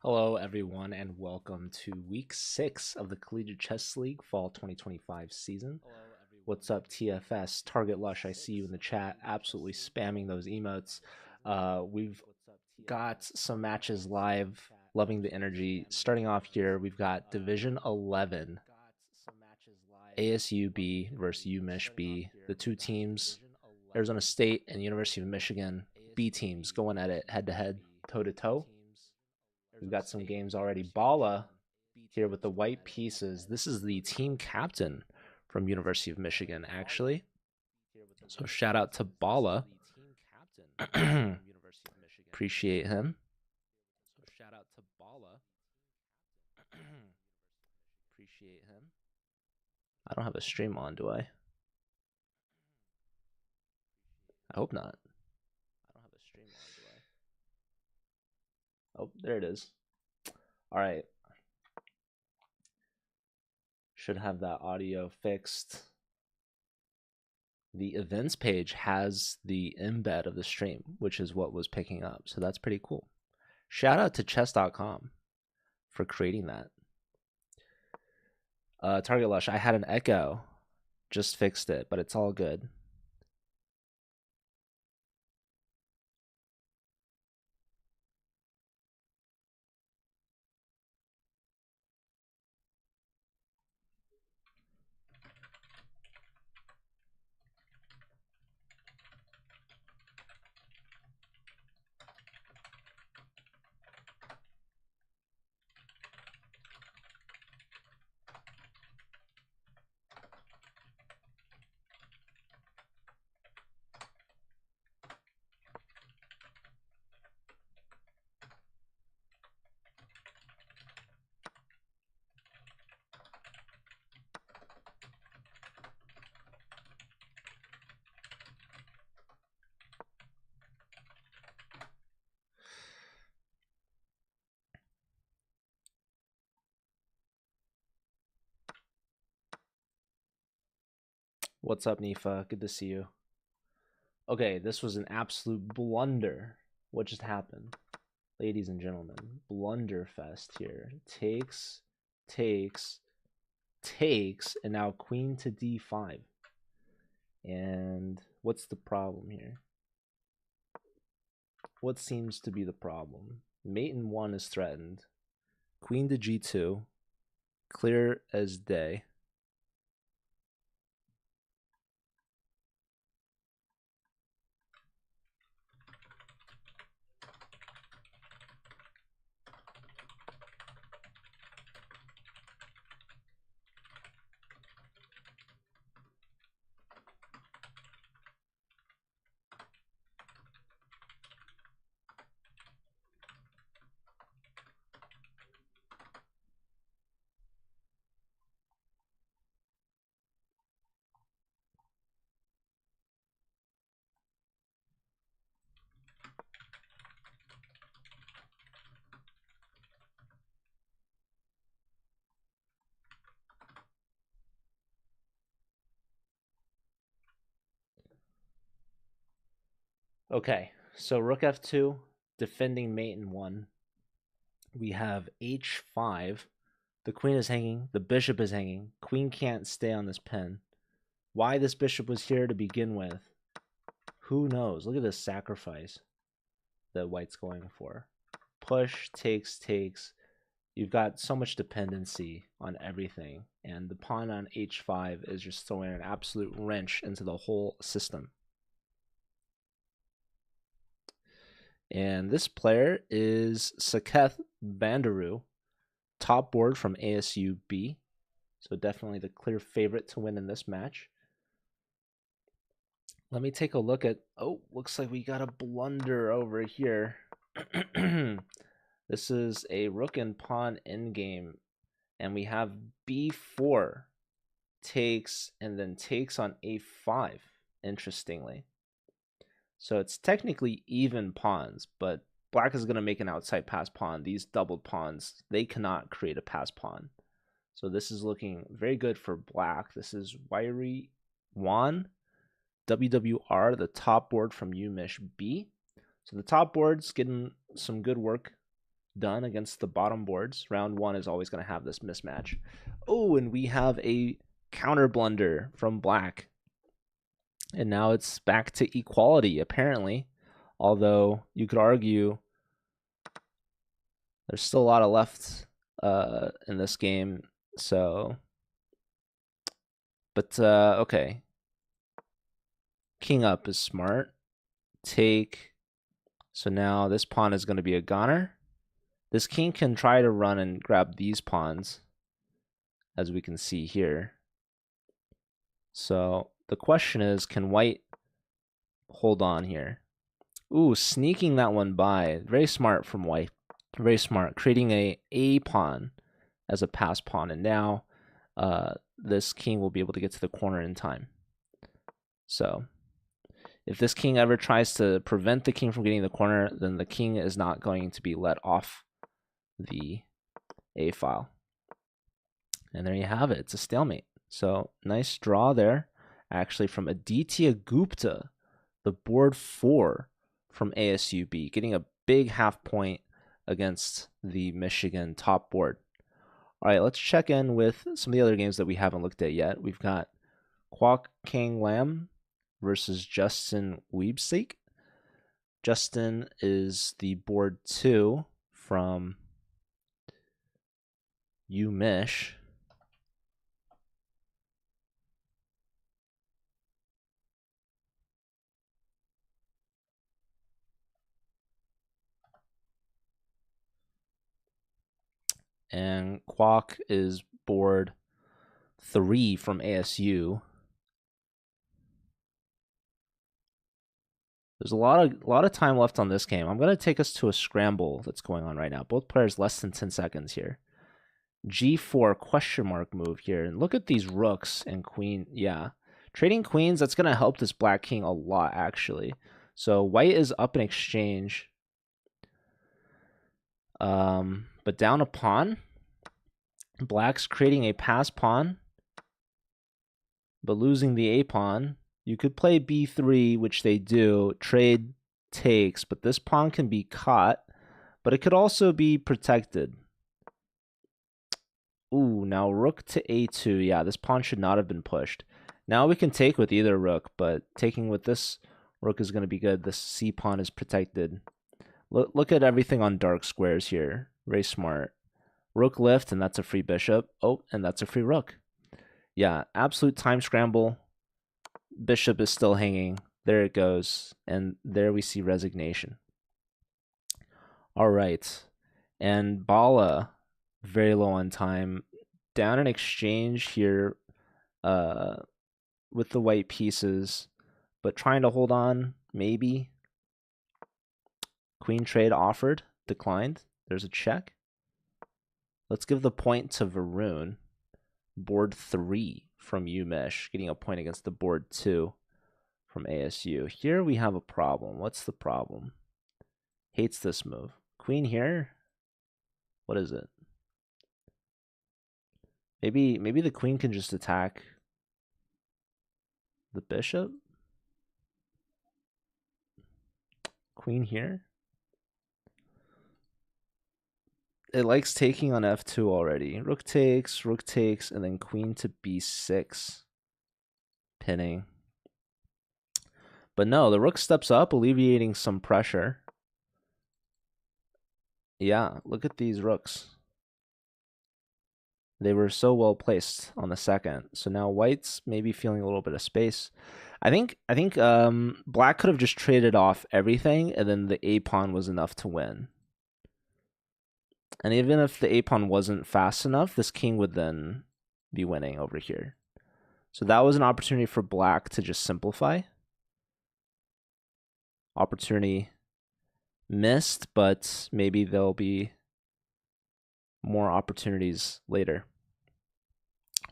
Hello, everyone, and welcome to Week 6 of the Collegiate Chess League Fall 2025 season. What's up, TFS? Target Lush, I see you in the chat, absolutely spamming those emotes. We've got some matches live, loving the energy. Starting off here, we've got Division 11, ASU B versus UMich B. The two teams, Arizona State and University of Michigan, B teams going at it head-to-head, toe-to-toe. We've got some games already. Bala here with the white pieces. This is the team captain from University of Michigan, actually. So shout out to Bala. Appreciate him. I don't have a stream on, do I? I hope not. Oh, there it is. All right. Should have that audio fixed. The events page has the embed of the stream, which is what was picking up. So that's pretty cool. Shout out to chess.com for creating that. Target Lush, I had an echo. Just fixed it, but it's all good. What's up, Nifa? Good to see you. Okay, this was an absolute blunder. What just happened? Ladies and gentlemen, blunderfest here. Takes, and now queen to d5. And what's the problem here? What seems to be the problem? Mate in 1 is threatened. Queen to g2. Clear as day. Okay, so rook f2, defending mate in 1. We have h5. The queen is hanging. The bishop is hanging. Queen can't stay on this pin. Why this bishop was here to begin with, who knows? Look at this sacrifice that white's going for. Push, takes. You've got so much dependency on everything. And the pawn on h5 is just throwing an absolute wrench into the whole system. And this player is Saketh Bandaru, top board from ASU B. So definitely the clear favorite to win in this match. Let me take a look at, oh, looks like we got a blunder over here. This is a rook and pawn endgame, and we have b4 takes and then takes on a5, interestingly. So it's technically even pawns, but black is going to make an outside pass pawn. These doubled pawns, they cannot create a pass pawn. So this is looking very good for black. This is Wiry Wan, WWR, the top board from UMich B. So the top board's getting some good work done against the bottom boards. Round 1 is always going to have this mismatch. Oh, and we have a counter blunder from black. And now it's back to equality, apparently. Although you could argue there's still a lot of left in this game. So, but okay. King up is smart. Take. So now this pawn is going to be a goner. This king can try to run and grab these pawns, as we can see here. So the question is, can white hold on here? Ooh, sneaking that one by. Very smart from white. Very smart. Creating a pawn as a pass pawn. And now this king will be able to get to the corner in time. So if this king ever tries to prevent the king from getting the corner, then the king is not going to be let off the A file. And there you have it. It's a stalemate. So nice draw there, actually, from Aditya Gupta, the board 4 from ASUB, getting a big half point against the Michigan top board. All right, let's check in with some of the other games that we haven't looked at yet. We've got Kwok Kang Lam versus Justin Weebsake. Justin is the board 2 from UMich. And Kwok is board 3 from ASU. There's a lot of time left on this game. I'm going to take us to a scramble that's going on right now. Both players less than 10 seconds here. G4 question mark move here. And look at these rooks and queen. Yeah. Trading queens, that's going to help this black king a lot, actually. So white is up in exchange. But down a pawn. Black's creating a pass pawn, but losing the A pawn. You could play B3, which they do. Trade takes, but this pawn can be caught, but it could also be protected. Ooh, now rook to A2. Yeah, this pawn should not have been pushed. Now we can take with either rook, but taking with this rook is going to be good. This C pawn is protected. Look at everything on dark squares here. Very smart. Rook lift, and that's a free bishop. Oh, and that's a free rook. Yeah, absolute time scramble. Bishop is still hanging. There it goes. And there we see resignation. All right. And Bala, very low on time. Down in exchange here with the white pieces, but trying to hold on, maybe. Queen trade offered, declined. There's a check. Let's give the point to Varun. Board 3 from UMich, getting a point against the board 2 from ASU. Here we have a problem. What's the problem? Hates this move. Queen here? What is it? Maybe the queen can just attack the bishop? Queen here? It likes taking on f2 already. Rook takes, and then queen to b6. Pinning. But no, the rook steps up, alleviating some pressure. Yeah, look at these rooks. They were so well placed on the second. So now white's maybe feeling a little bit of space. I think black could have just traded off everything, and then the A pawn was enough to win. And even if the A pawn wasn't fast enough, this king would then be winning over here. So that was an opportunity for black to just simplify. Opportunity missed, but maybe there'll be more opportunities later.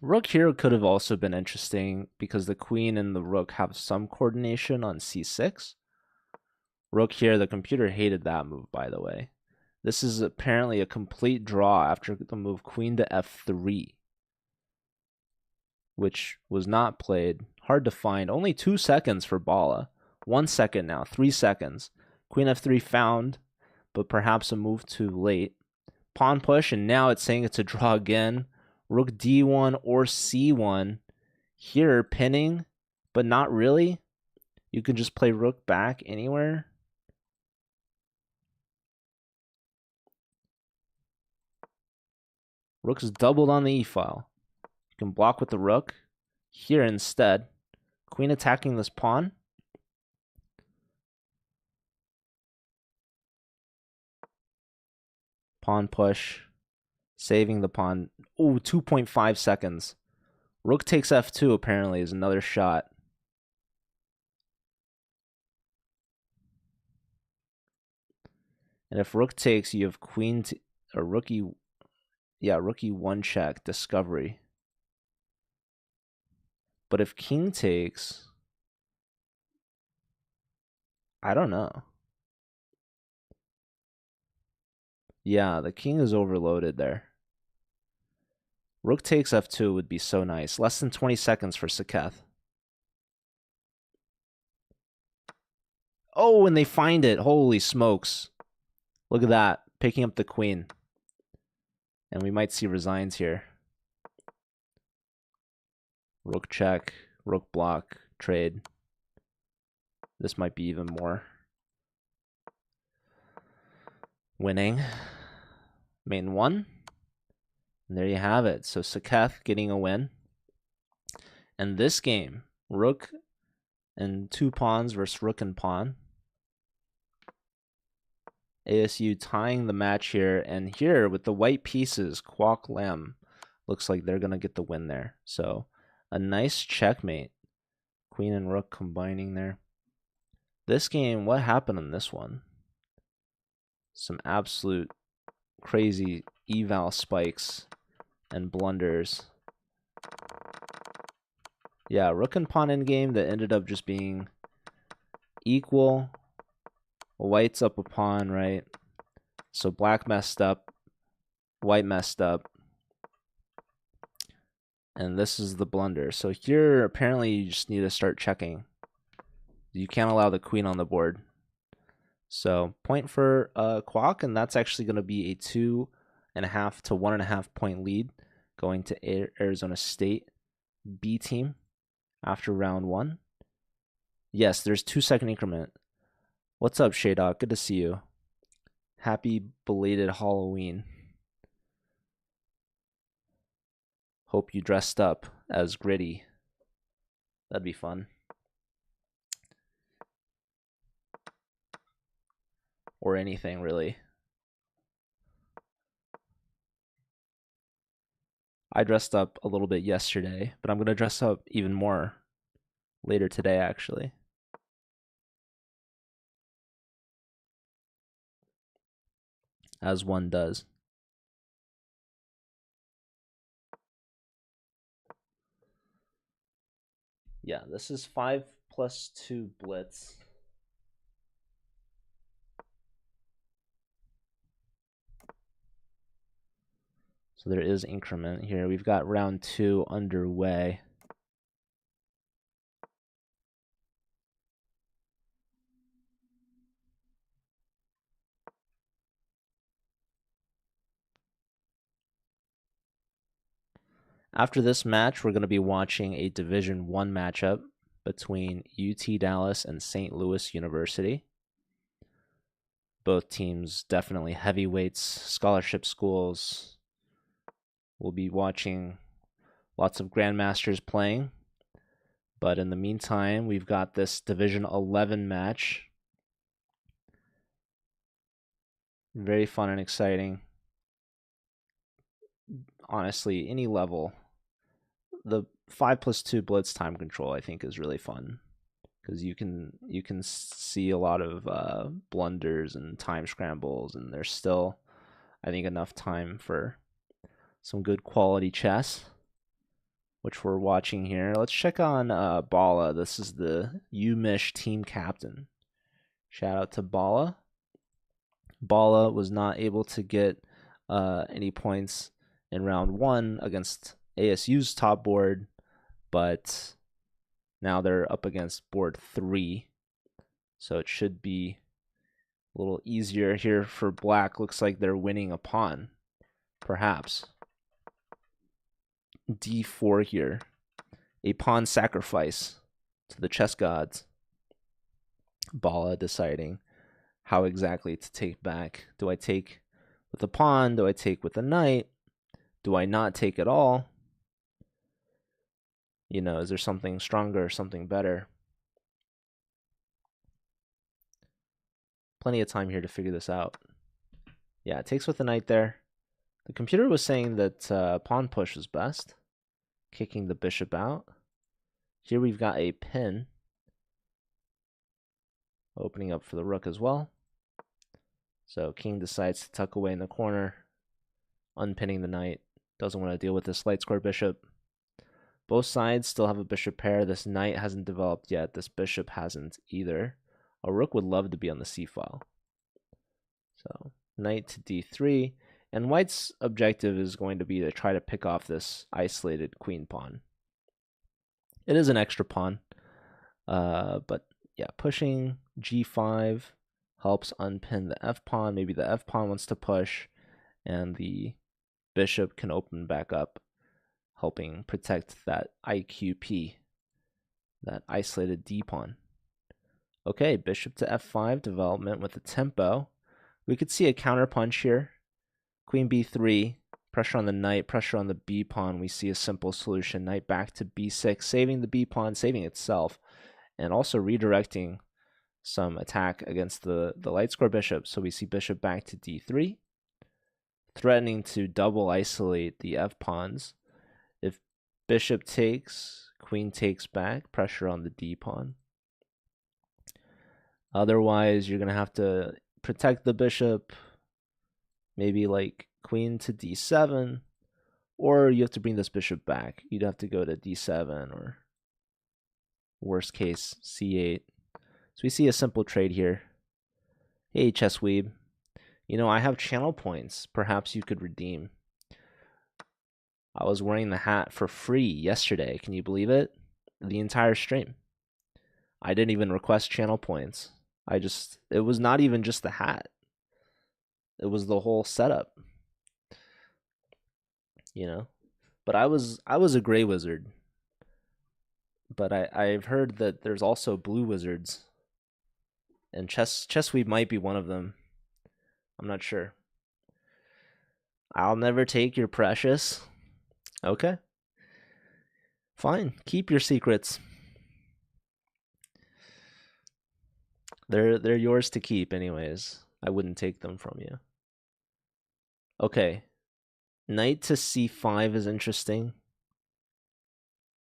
Rook here could have also been interesting because the queen and the rook have some coordination on c6. Rook here, the computer hated that move, by the way. This is apparently a complete draw after the move queen to f3, which was not played. Hard to find. Only 2 seconds for Bala. 1 second now. 3 seconds. Queen f3 found, but perhaps a move too late. Pawn push, and now it's saying it's a draw again. Rook d1 or c1. Here, pinning, but not really. You can just play rook back anywhere. Rook's doubled on the e-file. You can block with the rook. Here instead, queen attacking this pawn. Pawn push, saving the pawn. Ooh, 2.5 seconds. Rook takes f2 apparently is another shot. And if rook takes, you have queen or rook e1 check, discovery. But if king takes, I don't know. Yeah, the king is overloaded there. Rook takes f2 would be so nice. Less than 20 seconds for Saketh. Oh, and they find it. Holy smokes. Look at that. Picking up the queen. And we might see resigns here. Rook check, rook block, trade. This might be even more. Winning. Main 1. And there you have it. So Saketh getting a win. And this game, rook and 2 pawns versus rook and pawn. ASU tying the match here. And here with the white pieces, Kwok Lam looks like they're going to get the win there. So a nice checkmate. Queen and rook combining there. This game, what happened in this one? Some absolute crazy eval spikes and blunders. Yeah, rook and pawn endgame that ended up just being equal. White's up a pawn, right? So black messed up, white messed up. And this is the blunder. So here, apparently you just need to start checking. You can't allow the queen on the board. So point for Kwok, and that's actually going to be a 2.5 to 1.5 point lead going to Arizona State B team after round 1. Yes, there's 2-second increment. What's up, Shaydog? Good to see you. Happy belated Halloween. Hope you dressed up as Gritty. That'd be fun. Or anything, really. I dressed up a little bit yesterday, but I'm going to dress up even more later today, actually. As one does. Yeah, this is 5+2 blitz. So there is increment here. We've got round 2 underway. After this match, we're going to be watching a Division I matchup between UT Dallas and St. Louis University. Both teams definitely heavyweights, scholarship schools. We'll be watching lots of grandmasters playing. But in the meantime, we've got this Division 11 match. Very fun and exciting. Honestly, any level. The 5+2 blitz time control, I think, is really fun. Because you can see a lot of blunders and time scrambles, and there's still, I think, enough time for some good quality chess, which we're watching here. Let's check on Bala. This is the UMich team captain. Shout out to Bala. Bala was not able to get any points in round 1 against ASU's top board, but now they're up against board 3, so it should be A little easier here for black. Looks like they're winning a pawn, perhaps. D4 here. A pawn sacrifice to the chess gods. Bala deciding how exactly to take back. Do I take with a pawn? Do I take with a knight? Do I not take at all? You know, is there something stronger, something better? Plenty of time here to figure this out. Yeah, it takes with the knight there. The computer was saying that pawn push is best, kicking the bishop out. Here we've got a pin, opening up for the rook as well. So king decides to tuck away in the corner, unpinning the knight. Doesn't want to deal with this light square bishop. Both sides still have a bishop pair. This knight hasn't developed yet. This bishop hasn't either. A rook would love to be on the c file. So knight to d3. And white's objective is going to be to try to pick off this isolated queen pawn. It is an extra pawn. But yeah, pushing g5 helps unpin the f pawn. Maybe the f pawn wants to push, and the bishop can open back up, helping protect that IQP, that isolated d pawn. Okay, bishop to f5 development with the tempo. We could see a counterpunch here. Queen b3, pressure on the knight, pressure on the b pawn. We see a simple solution. Knight back to b6, saving the b pawn, saving itself, and also redirecting some attack against the light square bishop. So we see bishop back to d3, threatening to double isolate the f pawns. If bishop takes, queen takes back, pressure on the d pawn. Otherwise, you're going to have to protect the bishop, maybe like queen to d7, or you have to bring this bishop back. You'd have to go to d7, or worst case, c8. So we see a simple trade here. Hey, Chess Weeb. You know, I have channel points. Perhaps you could redeem. I was wearing the hat for free yesterday. Can you believe it? The entire stream. I didn't even request channel points. It was not even just the hat. It was the whole setup. You know? But I was a gray wizard. But I've heard that there's also blue wizards. And Chess Weeb might be one of them. I'm not sure. I'll never take your precious. Okay. Fine. Keep your secrets. They're yours to keep anyways. I wouldn't take them from you. Okay. Knight to c5 is interesting.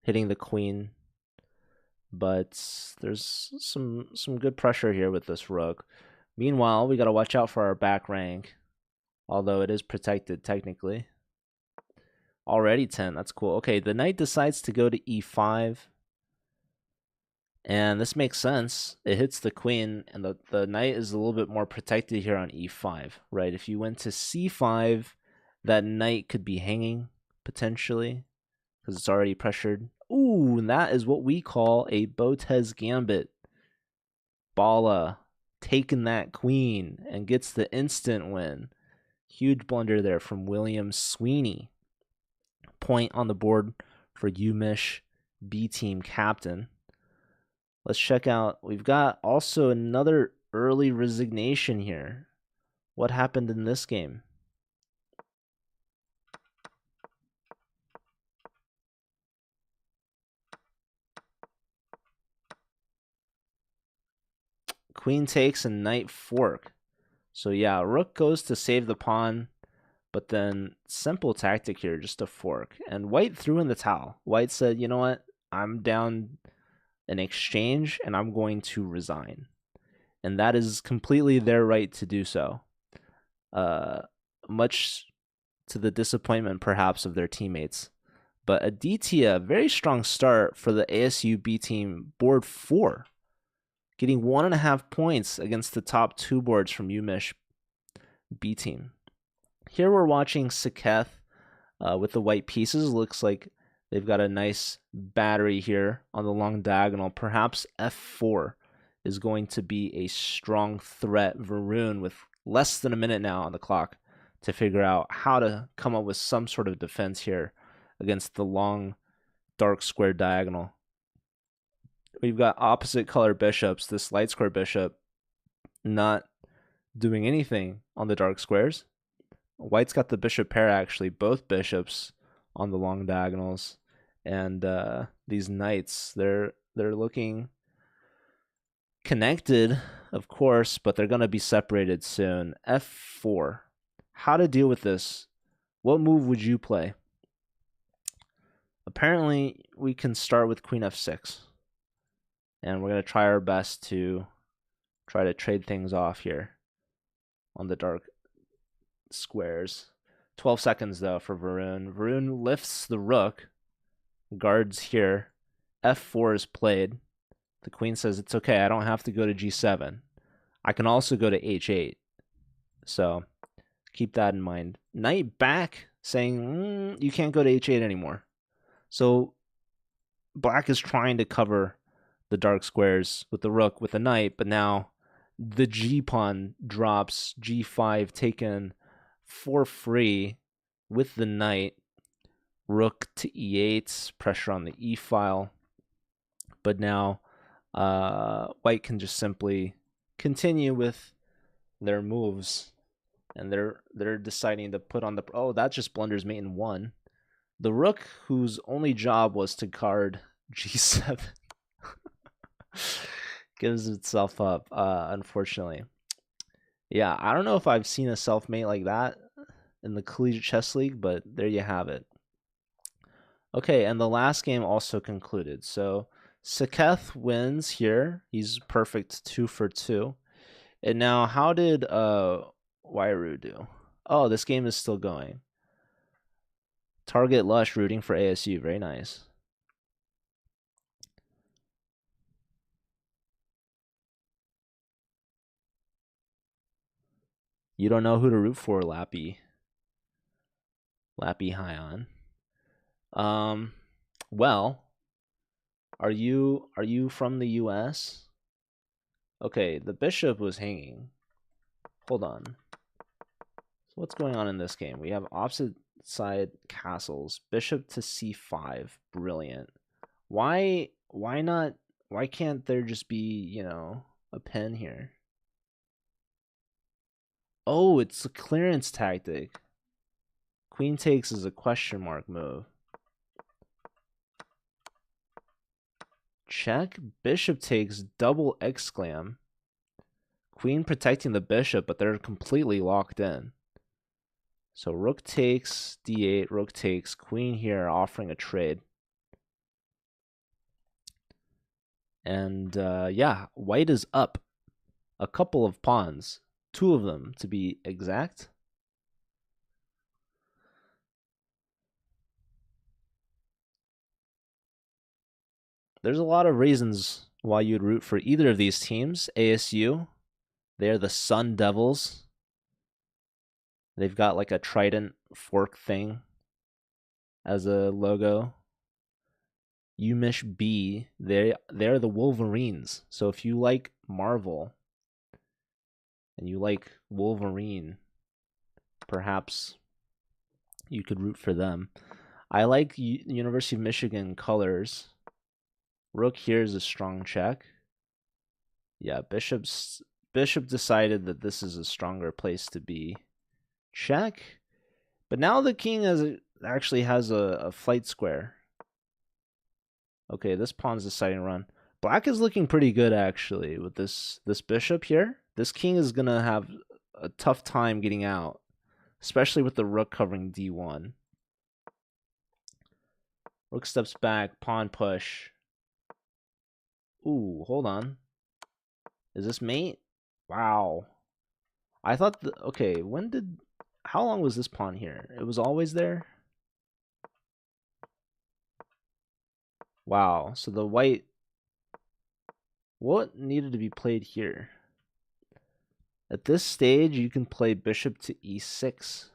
Hitting the queen. But there's some good pressure here with this rook. Meanwhile, we got to watch out for our back rank. Although it is protected technically. Already 10. That's cool. Okay, the knight decides to go to e5. And this makes sense. It hits the queen, and the knight is a little bit more protected here on e5, right? If you went to c5, that knight could be hanging, potentially, because it's already pressured. Ooh, and that is what we call a Botez gambit. Bala taking that queen and gets the instant win. Huge blunder there from William Sweeney. Point on the board for Umish, B-team captain. Let's check out. We've got also another early resignation here. What happened in this game? Queen takes and knight fork. So yeah, rook goes to save the pawn, but then simple tactic here, just a fork. And white threw in the towel. White said, you know what? I'm down an exchange and I'm going to resign. And that is completely their right to do so. Much to the disappointment perhaps of their teammates. But Aditya, very strong start for the ASU B team, board 4. Getting 1.5 points against the top 2 boards from Umish B team. Here we're watching Saketh with the white pieces. Looks like they've got a nice battery here on the long diagonal. Perhaps f4 is going to be a strong threat. Varun with less than a minute now on the clock to figure out how to come up with some sort of defense here against the long dark square diagonal. We've got opposite color bishops. This light square bishop not doing anything on the dark squares. White's got the bishop pair, actually, both bishops on the long diagonals. And these knights, they're looking connected, of course, but they're going to be separated soon. F4. How to deal with this? What move would you play? Apparently, we can start with queen f6. And we're going to try our best to try to trade things off here on the dark squares. 12 seconds, though, for Varun. Varun lifts the rook, guards here. F4 is played. The queen says, it's okay, I don't have to go to g7. I can also go to h8. So keep that in mind. Knight back, saying, you can't go to h8 anymore. So black is trying to cover the dark squares with the rook, with the knight, but now the g-pawn drops, g5 taken for free with the knight. Rook to e8, pressure on the e-file. But now white can just simply continue with their moves. And they're deciding to put on the... Oh, that just blunders mate in 1. The rook, whose only job was to guard g7, gives itself up, unfortunately. Yeah, I don't know if I've seen a self-mate like that in the Collegiate Chess League, but there you have it. Okay, and the last game also concluded. So Saketh wins here. He's perfect 2 for 2. And now, how did Wairu do? Oh, this game is still going. Target Lush rooting for ASU. Very nice. You don't know who to root for, Lappy. Lappy High on. Well, are you from the US? Okay, the bishop was hanging. Hold on. So what's going on in this game? We have opposite side castles. Bishop to c5. Brilliant. Why not? Why can't there just be, you know, a pin here? Oh, it's a clearance tactic. Queen takes is a question mark move. Check. Bishop takes, double exclam. Queen protecting the bishop, but they're completely locked in. So rook takes, d8, rook takes, queen here offering a trade. And yeah, white is up a couple of pawns. 2 of them, to be exact. There's a lot of reasons why you'd root for either of these teams. ASU, they're the Sun Devils. They've got like a trident fork thing as a logo. UMich B, they're the Wolverines. So if you like Marvel and you like Wolverine, perhaps you could root for them. I like University of Michigan colors. Rook here is a strong check. Yeah, Bishop decided that this is a stronger place to be. Check. But now the king actually has a flight square. Okay, this pawn's deciding to run. Black is looking pretty good, actually, with this bishop here. This king is going to have a tough time getting out, especially with the rook covering d1. Rook steps back, pawn push. Ooh, hold on. Is this mate? Wow. I thought, okay, how long was this pawn here? It was always there? Wow, so the white, what needed to be played here? At this stage, you can play bishop to e6,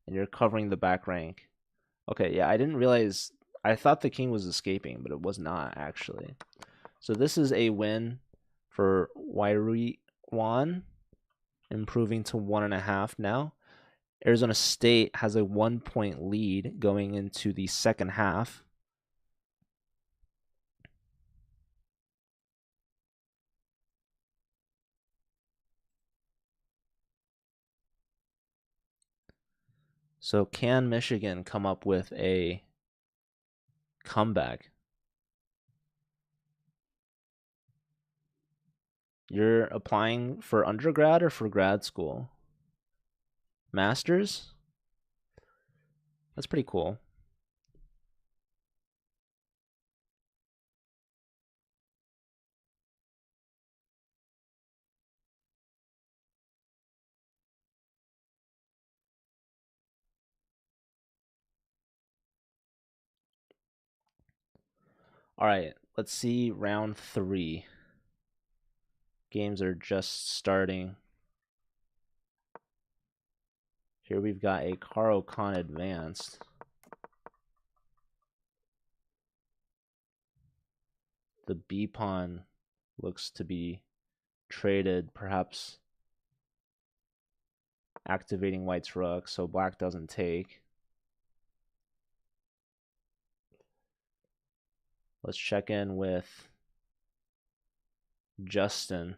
and you're covering the back rank. Okay, yeah, I didn't realize, I thought the king was escaping, but it was not, actually. So this is a win for Wairi Wan, improving to 1.5 now. Arizona State has a 1-point lead going into the second half. So can Michigan come up with a comeback? You're applying for undergrad or for grad school? Masters? That's pretty cool. All right, let's see round 3. Games are just starting. Here we've got a Caro-Kann advanced. The B pawn looks to be traded, perhaps activating white's rook, so black doesn't take. Let's check in with Justin.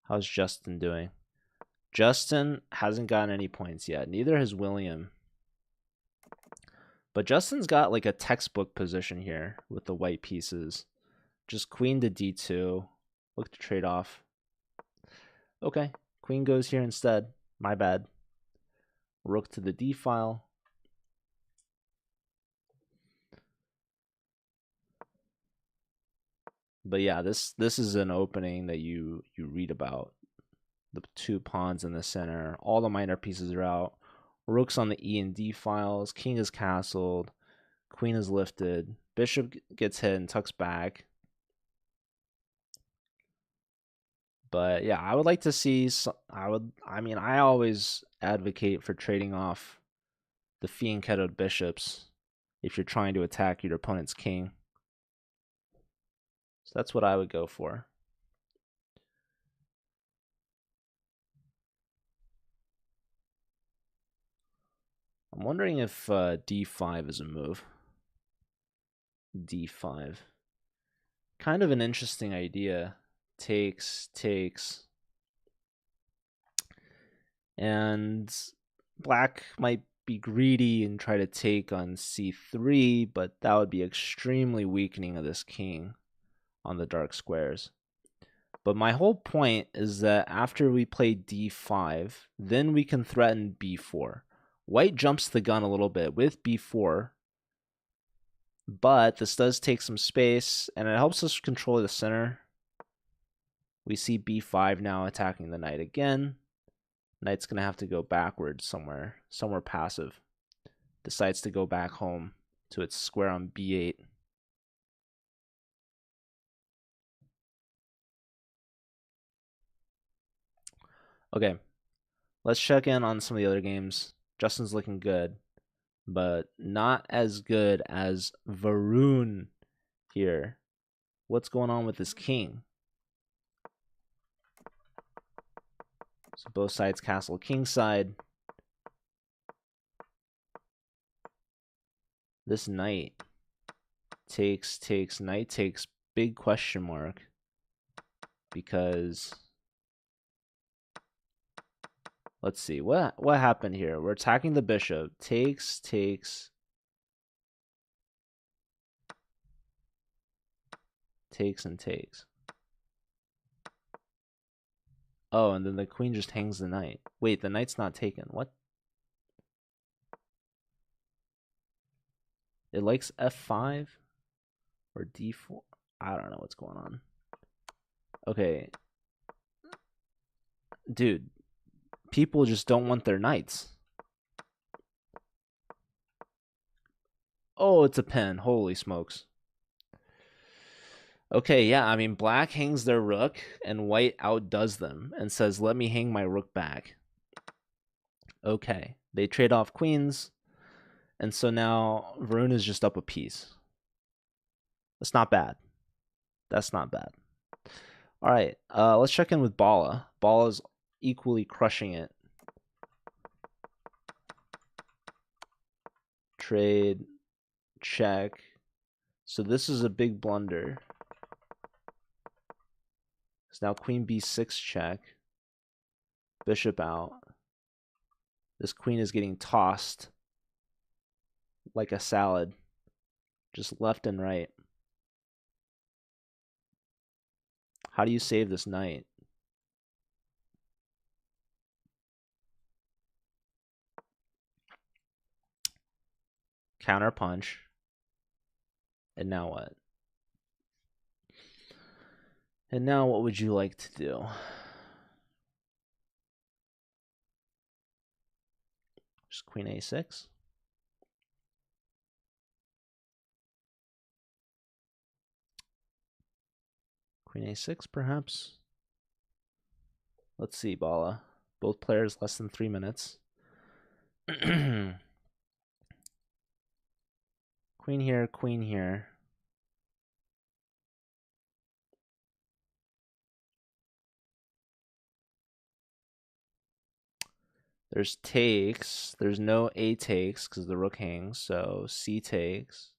How's Justin doing? Justin hasn't gotten any points yet. Neither has William. But Justin's got like a textbook position here with the white pieces. Just queen to d2. Look to trade off. Okay, queen goes here instead. My bad. Rook to the d file. But yeah, this is an opening that you read about. The 2 pawns in the center. All the minor pieces are out. Rook's on the E and D files. King is castled. Queen is lifted. Bishop gets hit and tucks back. But yeah, I would like to see. I always advocate for trading off the fianchettoed bishops if you're trying to attack your opponent's king. So that's what I would go for. I'm wondering if d5 is a move. d5. Kind of an interesting idea. Takes. And black might be greedy and try to take on c3, but that would be extremely weakening of this king on the dark squares. But my whole point is that after we play d5, then we can threaten b4. White jumps the gun a little bit with b4, but this does take some space, and it helps us control the center. We see b5 now attacking the knight again. Knight's going to have to go backwards somewhere passive. Decides to go back home to its square on b8. Okay, let's check in on some of the other games. Justin's looking good, but not as good as Varun here. What's going on with this king? So both sides castle king side. This knight takes, knight takes, big question mark, because let's see what happened here. We're attacking the bishop. Takes. Takes and takes. Oh, and then the queen just hangs the knight. Wait, the knight's not taken. What? It likes f5 or d4. I don't know what's going on. Okay. Dude, people just don't want their knights. Oh, it's a pen. Holy smokes. Okay, yeah, I mean, black hangs their rook, and white outdoes them and says, let me hang my rook back. Okay, they trade off queens, and so now Varun is just up a piece. That's not bad. That's not bad. All right, let's check in with Bala. Bala's equally crushing it. Trade, check. So this is a big blunder. So now queen b6 check. Bishop out. This queen is getting tossed like a salad, just left and right. How do you save this knight? Counter punch. And now what? And now what would you like to do? Just queen a6. Queen a6, perhaps? Let's see, Bala. Both players less than 3 minutes. Queen here, queen here. There's takes. There's no a takes because the rook hangs, so c takes.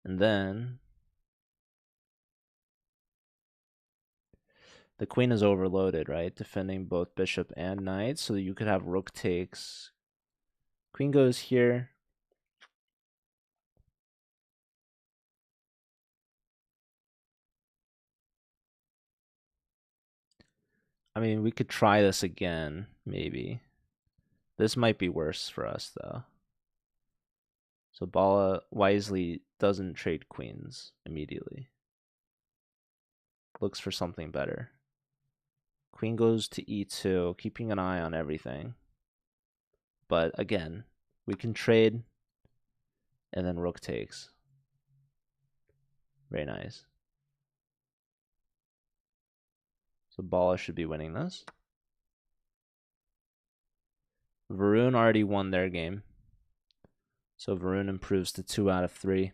And then the queen is overloaded, right? Defending both bishop and knight, so you could have rook takes. Queen goes here. I mean, we could try this again, maybe. This might be worse for us, though. So Bala wisely doesn't trade queens immediately. Looks for something better. Queen goes to e2, keeping an eye on everything. But again, we can trade, and then rook takes. Very nice. So Bala should be winning this. Varun already won their game. So Varun improves to 2 out of 3.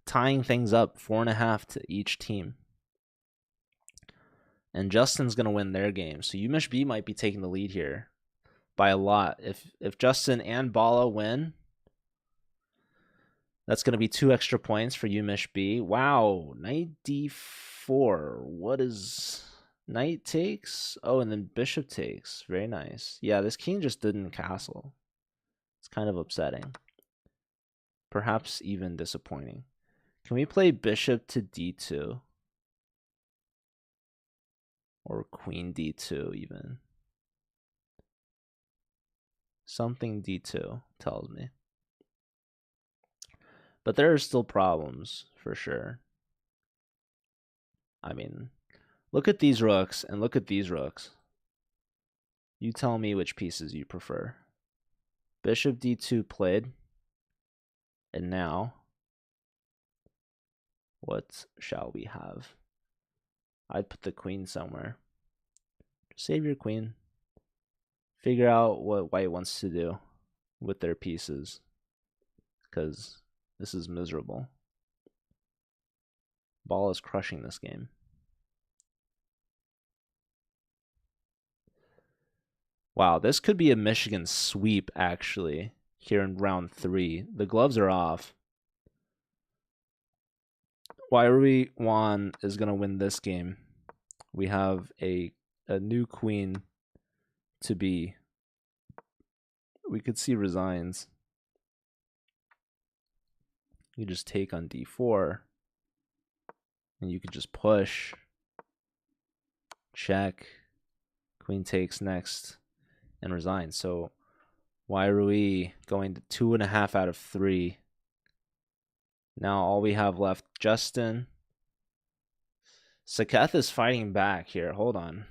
Tying things up, 4.5 to each team. And Justin's going to win their game. So Umesh B might be taking the lead here by a lot. If Justin and Bala win, that's going to be 2 extra points for Umesh B. Wow, knight d4. What is... Knight takes? Oh, and then bishop takes. Very nice. Yeah, this king just didn't castle. It's kind of upsetting. Perhaps even disappointing. Can we play bishop to d2? Or queen d2 even? Something d2 tells me. But there are still problems, for sure. I mean, look at these rooks and look at these rooks. You tell me which pieces you prefer. Bishop d2 played. And now, what shall we have? I'd put the queen somewhere. Save your queen. Figure out what white wants to do with their pieces. Because this is miserable. Ball is crushing this game. Wow, this could be a Michigan sweep, actually, here in round 3. The gloves are off. Wairi Wan is going to win this game. We have a new queen to be. We could see resigns. You just take on d4. And you could just push. Check. Queen takes next. And resigns. So Wairui going to 2.5 out of 3. Now all we have left, Justin. Saketh is fighting back here. Hold on.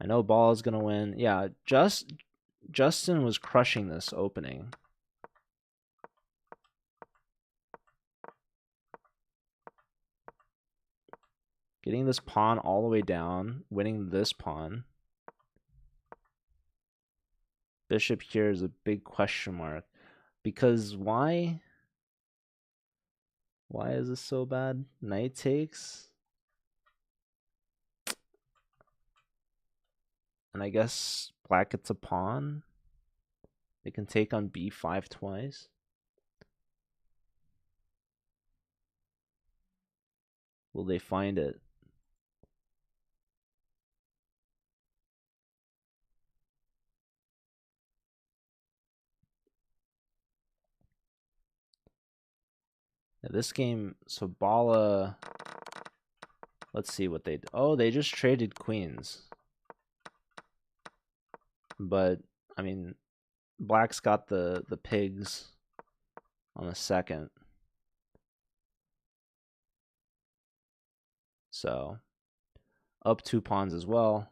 I know Ball is going to win. Yeah, Justin was crushing this opening. Getting this pawn all the way down, winning this pawn. Bishop here is a big question mark. Because why? Why is this so bad? Knight takes. And I guess black gets a pawn. They can take on b5 twice. Will they find it? Yeah, this game, so Bala, let's see what they do. Oh, they just traded queens. But, I mean, black's got the pigs on the second. So, up 2 pawns as well.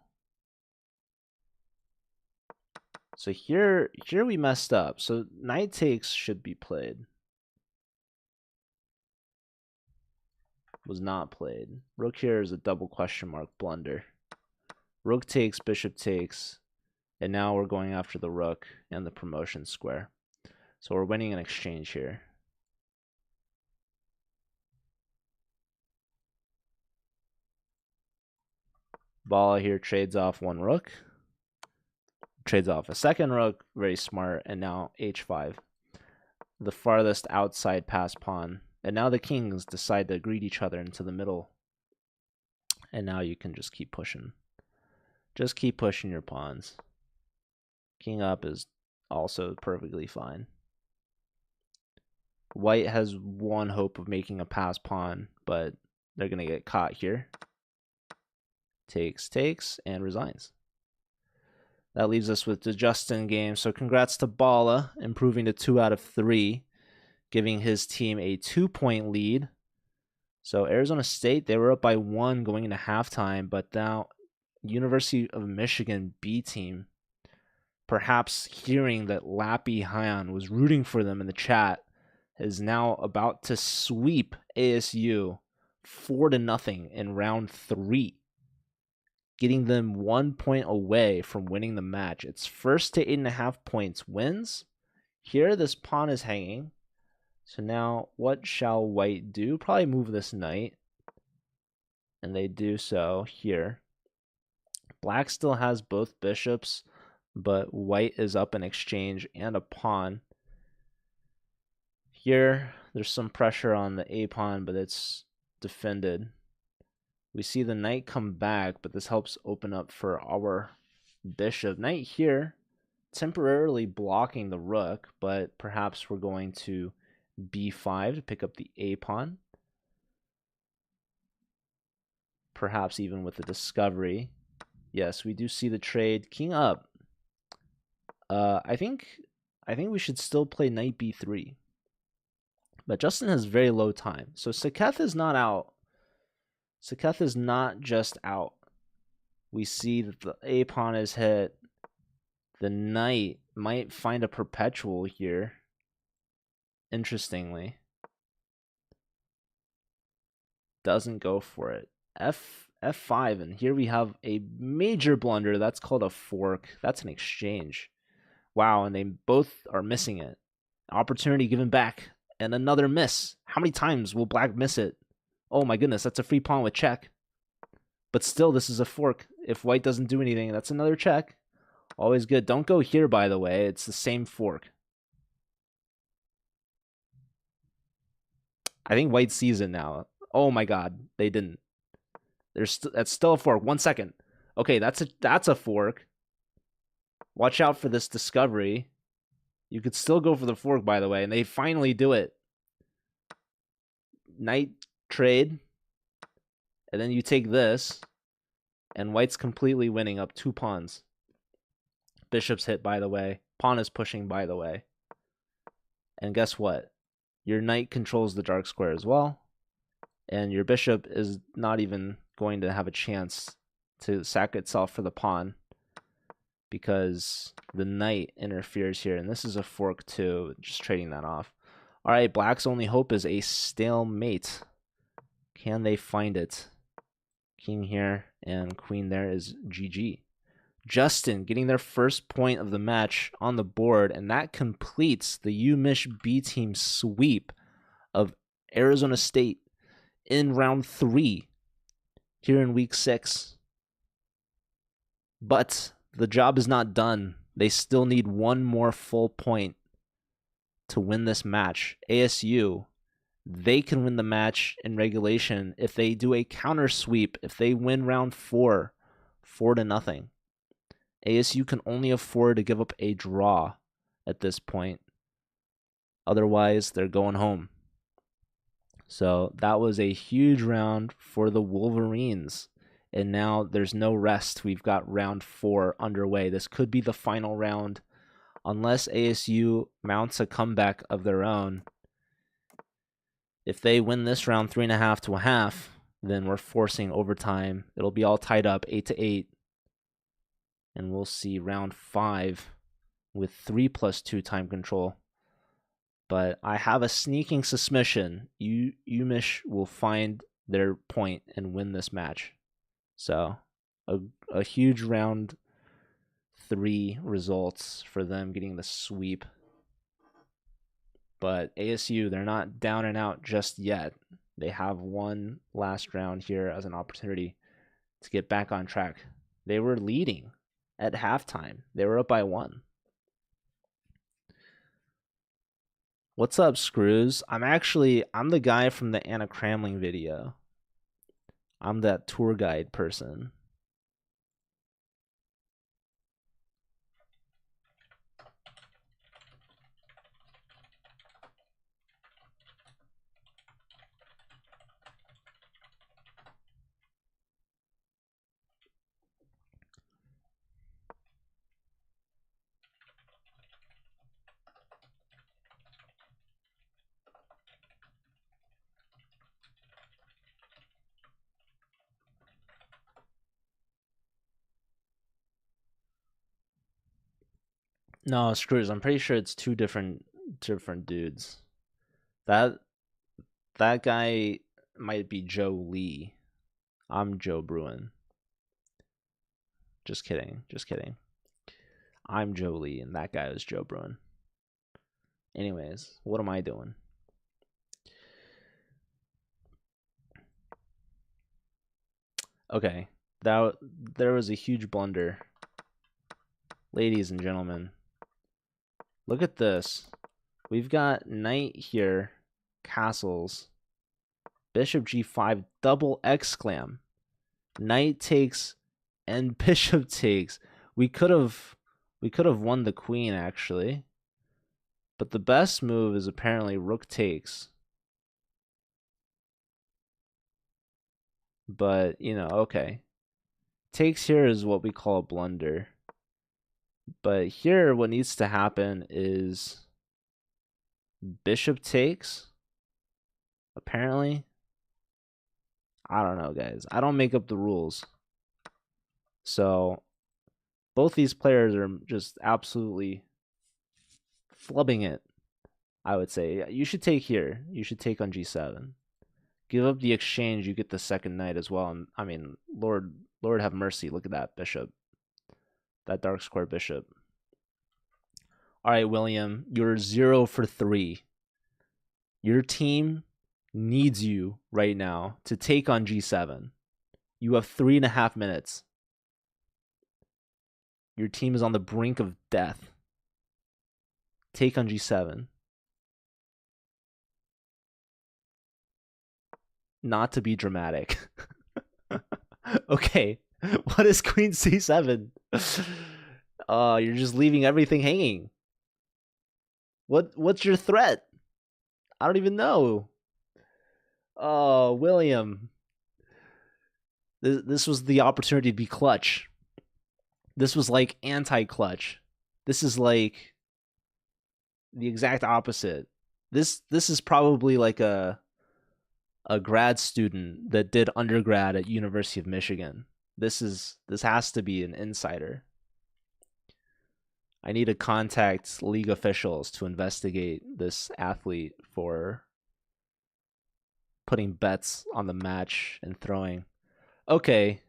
So here we messed up. So knight takes should be played. Was not played. Rook here is a double question mark blunder. Rook takes, bishop takes, and now we're going after the rook and the promotion square. So we're winning an exchange here. Bala here trades off one rook. Trades off a second rook, very smart, and now h5. The farthest outside pass pawn. And now the kings decide to greet each other into the middle. And now you can just keep pushing. Just keep pushing your pawns. King up is also perfectly fine. White has one hope of making a pass pawn, but they're going to get caught here. Takes, and resigns. That leaves us with the Justin game. So congrats to Bala, improving to 2 out of 3, giving his team a 2-point lead. So Arizona State, they were up by 1 going into halftime, but now University of Michigan B team, perhaps hearing that Lappy Hyan was rooting for them in the chat, is now about to sweep ASU 4-0 in round 3, getting them 1 point away from winning the match. It's first to 8.5 points wins. Here, this pawn is hanging. So now, what shall white do? Probably move this knight. And they do so here. Black still has both bishops, but white is up an exchange and a pawn. Here, there's some pressure on the A pawn, but it's defended. We see the knight come back, but this helps open up for our bishop. Knight here, temporarily blocking the rook, but perhaps we're going to b5 to pick up the A pawn. Perhaps even with the discovery. Yes, we do see the trade. King up. I think we should still play knight b3. But Justin has very low time. So Saketh is not out. Saketh is not just out. We see that the A pawn is hit. The knight might find a perpetual here. Interestingly. Doesn't go for it. F5, and here we have a major blunder. That's called a fork. That's an exchange. Wow, and they both are missing it. Opportunity given back, and another miss. How many times will black miss it? Oh my goodness, that's a free pawn with check. But still, this is a fork. If white doesn't do anything, that's another check. Always good. Don't go here, by the way. It's the same fork. I think white sees it now. Oh my god, they didn't. That's still a fork. 1 second. Okay, that's a fork. Watch out for this discovery. You could still go for the fork, by the way, and they finally do it. Knight trade, and then you take this, and white's completely winning up 2 pawns. Bishop's hit, by the way. Pawn is pushing, by the way. And guess what? Your knight controls the dark square as well, and your bishop is not even going to have a chance to sack itself for the pawn because the knight interferes here, and this is a fork too, just trading that off. All right, black's only hope is a stalemate. Can they find it? King here and queen there is GG. Justin getting their first point of the match on the board, and that completes the UMich B team sweep of Arizona State in round 3 here in week 6. But The job is not done. They still need one more full point to win this match. ASU, they can win the match in regulation if they do a counter sweep, if they win round 4, 4-0. ASU can only afford to give up a draw at this point. Otherwise, they're going home. So that was a huge round for the Wolverines. And now there's no rest. We've got round 4 underway. This could be the final round unless ASU mounts a comeback of their own. If they win this round 3.5 to a half, then we're forcing overtime. It'll be all tied up 8-8. And we'll see round 5 with 3+2 time control. But I have a sneaking suspicion UMich will find their point and win this match. So a huge round 3 results for them getting the sweep. But ASU, they're not down and out just yet. They have one last round here as an opportunity to get back on track. They were leading at halftime. They were up by 1. What's up, Screws? I'm the guy from the Anna Cramling video. I'm that tour guide person. No, Screws, I'm pretty sure it's 2 different dudes. That guy might be Joe Lee. I'm Joe Bruin. Just kidding. I'm Joe Lee, and that guy is Joe Bruin. Anyways, what am I doing? Okay, there was a huge blunder. Ladies and gentlemen, look at this. We've got knight here, castles, bishop g5, double exclam. Knight takes and bishop takes. We could have won the queen, actually. But the best move is apparently rook takes. But, okay. Takes here is what we call a blunder. But here, what needs to happen is bishop takes. Apparently. I don't know, guys. I don't make up the rules. So, both these players are just absolutely flubbing it, I would say. You should take here. You should take on g7. Give up the exchange, you get the second knight as well. And I mean, Lord have mercy. Look at that bishop. That dark square bishop. All right, William, you're 0 for 3. Your team needs you right now to take on g7. You have 3.5 minutes. Your team is on the brink of death. Take on g7. Not to be dramatic. Okay. What is queen c7? You're just leaving everything hanging. What's your threat? I don't even know. Oh, William. This was the opportunity to be clutch. This was like anti-clutch. This is like the exact opposite. This is probably like a grad student that did undergrad at University of Michigan. This has to be an insider. I need to contact league officials to investigate this athlete for putting bets on the match and throwing. Okay.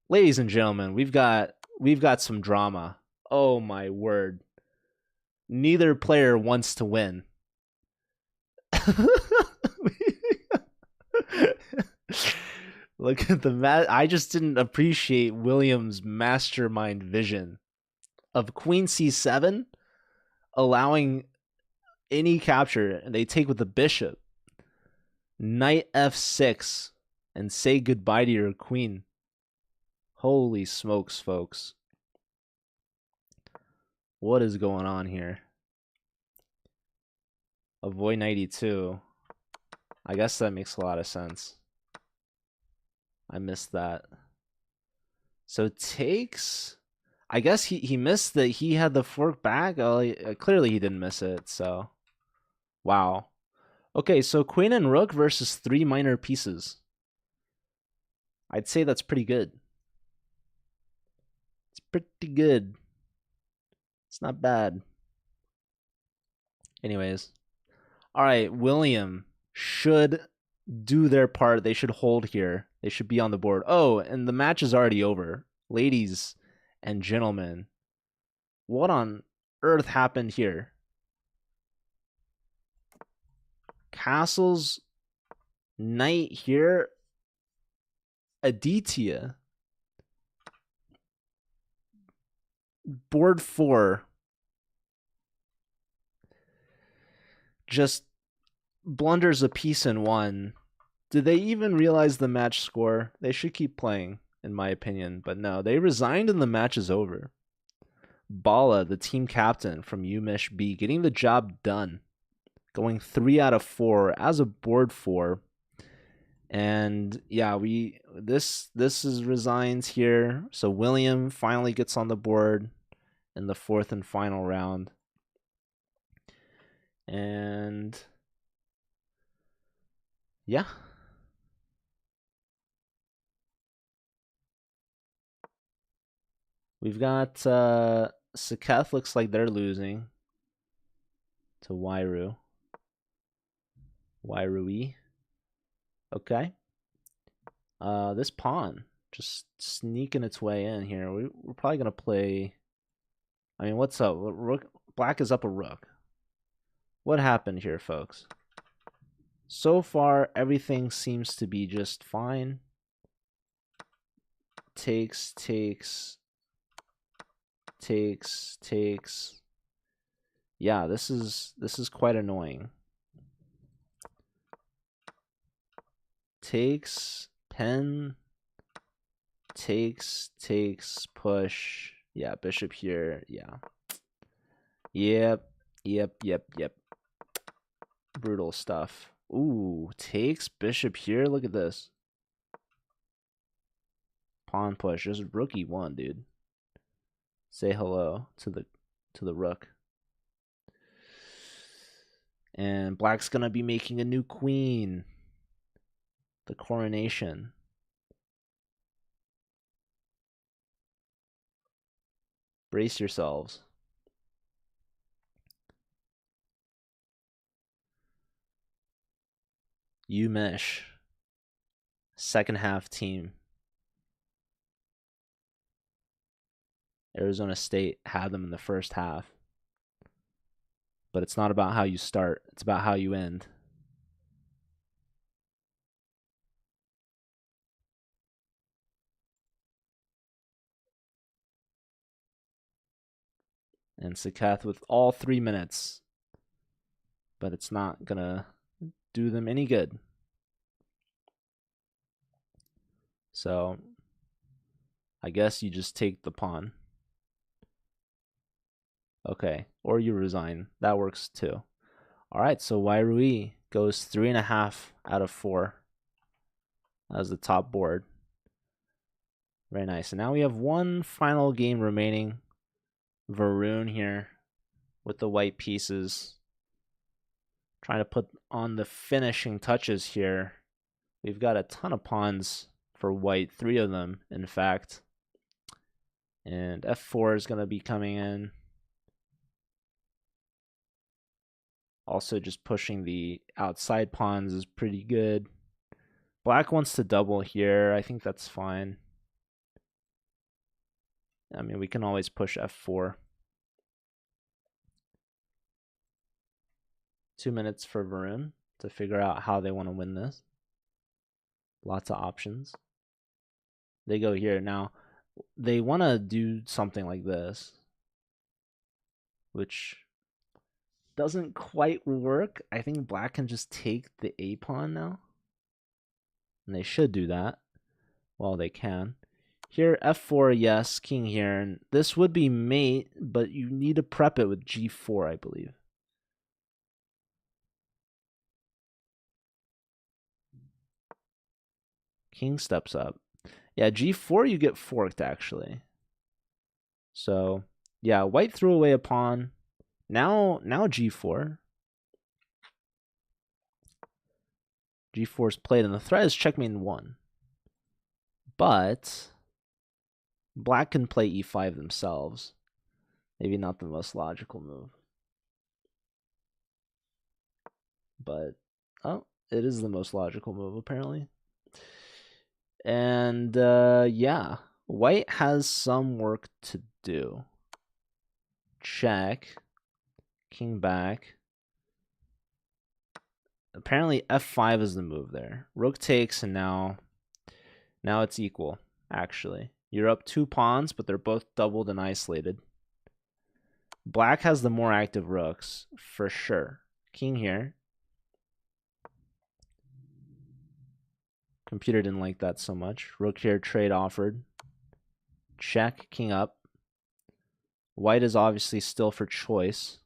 Ladies and gentlemen, we've got some drama. Oh my word. Neither player wants to win. Look at the I just didn't appreciate William's mastermind vision of Queen C7 allowing any capture, and they take with the bishop. Knight F6 and say goodbye to your queen. Holy smokes, folks. What is going on here? Avoid knight e2. I guess that makes a lot of sense. I missed that. So takes. I guess he missed that he had the fork back. Oh, clearly he didn't miss it. So, wow. Okay, so queen and rook versus 3 minor pieces. I'd say that's pretty good. It's pretty good. It's not bad. Anyways. All right, William should do their part. They should hold here. They should be on the board. Oh, and the match is already over. Ladies and gentlemen, what on earth happened here? Castles, knight here, Aditya. Board 4. Just blunders a piece in 1. Did they even realize the match score? They should keep playing, in my opinion. But no, they resigned and the match is over. Bala, the team captain from UMish B, getting the job done. Going 3 out of 4 as a board 4. And yeah, this is resigns here. So William finally gets on the board in the 4th and final round. And yeah. We've got Saketh looks like they're losing to Wairu. Wairui. Okay. This pawn just sneaking its way in here. We're probably gonna play. I mean, what's up? Rook. Black is up a rook. What happened here, folks? So far, everything seems to be just fine. Takes. Yeah, this is quite annoying. Takes, pen, takes, push. Yeah, bishop here. Yeah. Yep. Brutal stuff. Ooh, takes, bishop here. Look at this. Pawn push. Just rookie 1, dude. Say hello to the rook. And black's gonna be making a new queen. The coronation. Brace yourselves. UMish. Second half team. Arizona State had them in the first half. But it's not about how you start. It's about how you end. And Saketh with all 3 minutes. But it's not going to do them any good. So, I guess you just take the pawn. Okay, or you resign. That works too. All right, so Wairui goes 3.5 out of 4 as the top board. Very nice. And now we have one final game remaining. Varun here with the white pieces. Trying to put on the finishing touches here. We've got a ton of pawns for white, 3 of them, in fact. And f4 is going to be coming in. Also, just pushing the outside pawns is pretty good. Black wants to double here. I think that's fine. I mean, we can always push f4. 2 minutes for Varun to figure out how they want to win this. Lots of options. They go here. Now, they want to do something like this, which doesn't quite work. I think black can just take the A pawn now. And they should do that. Well, they can. Here, f4, yes, king here. And this would be mate, but you need to prep it with g4, I believe. King steps up. Yeah, g4, you get forked, actually. So, yeah, white threw away a pawn. Now g4. G4 is played, and the threat is checkmate in 1. But black can play e5 themselves. Maybe not the most logical move. But, oh, it is the most logical move, apparently. And, yeah, white has some work to do. Check. King back. Apparently f5 is the move there. Rook takes, and now it's equal, actually. You're up 2 pawns, but they're both doubled and isolated. Black has the more active rooks, for sure. King here. Computer didn't like that so much. Rook here, trade offered. Check, king up. White is obviously still for choice.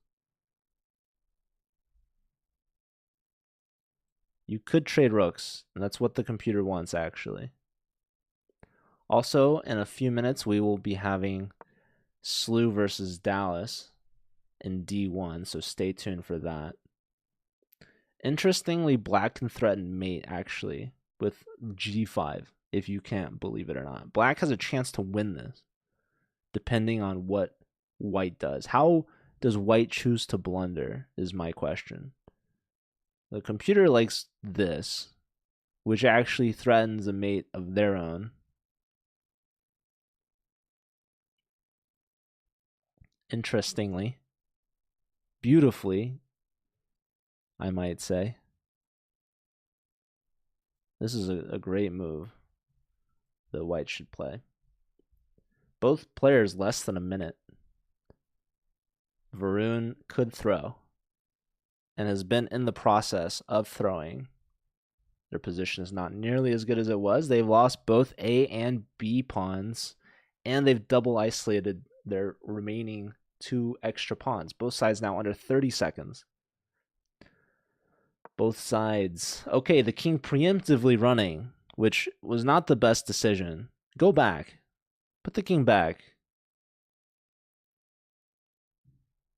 You could trade rooks, and that's what the computer wants, actually. Also, in a few minutes, we will be having Slew versus Dallas in D1, so stay tuned for that. Interestingly, black can threaten mate, actually, with G5, if you can't believe it or not. Black has a chance to win this, depending on what white does. How does white choose to blunder, is my question. The computer likes this, which actually threatens a mate of their own. Interestingly, beautifully, I might say. This is a great move that white should play. Both players less than a minute. Varun could throw and has been in the process of throwing. Their position is not nearly as good as it was. They've lost both A and B pawns, and they've double isolated their remaining 2 extra pawns. Both sides now under 30 seconds. Both sides. Okay, the king preemptively running, which was not the best decision. Go back. Put the king back.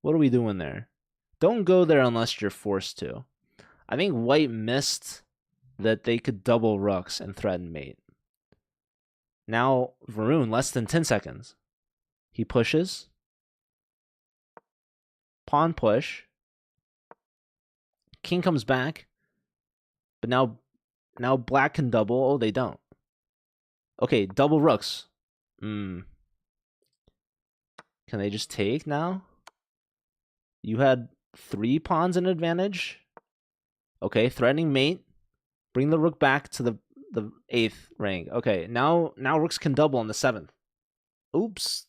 What are we doing there? Don't go there unless you're forced to. I think white missed that they could double rooks and threaten mate. Now, Varun, less than 10 seconds. He pushes. Pawn push. King comes back. But now black can double. Oh, they don't. Okay, double rooks. Can they just take now? You had 3 pawns in advantage. Okay, threatening mate. Bring the rook back to the 8th rank. Okay, now rooks can double on the 7th. Oops.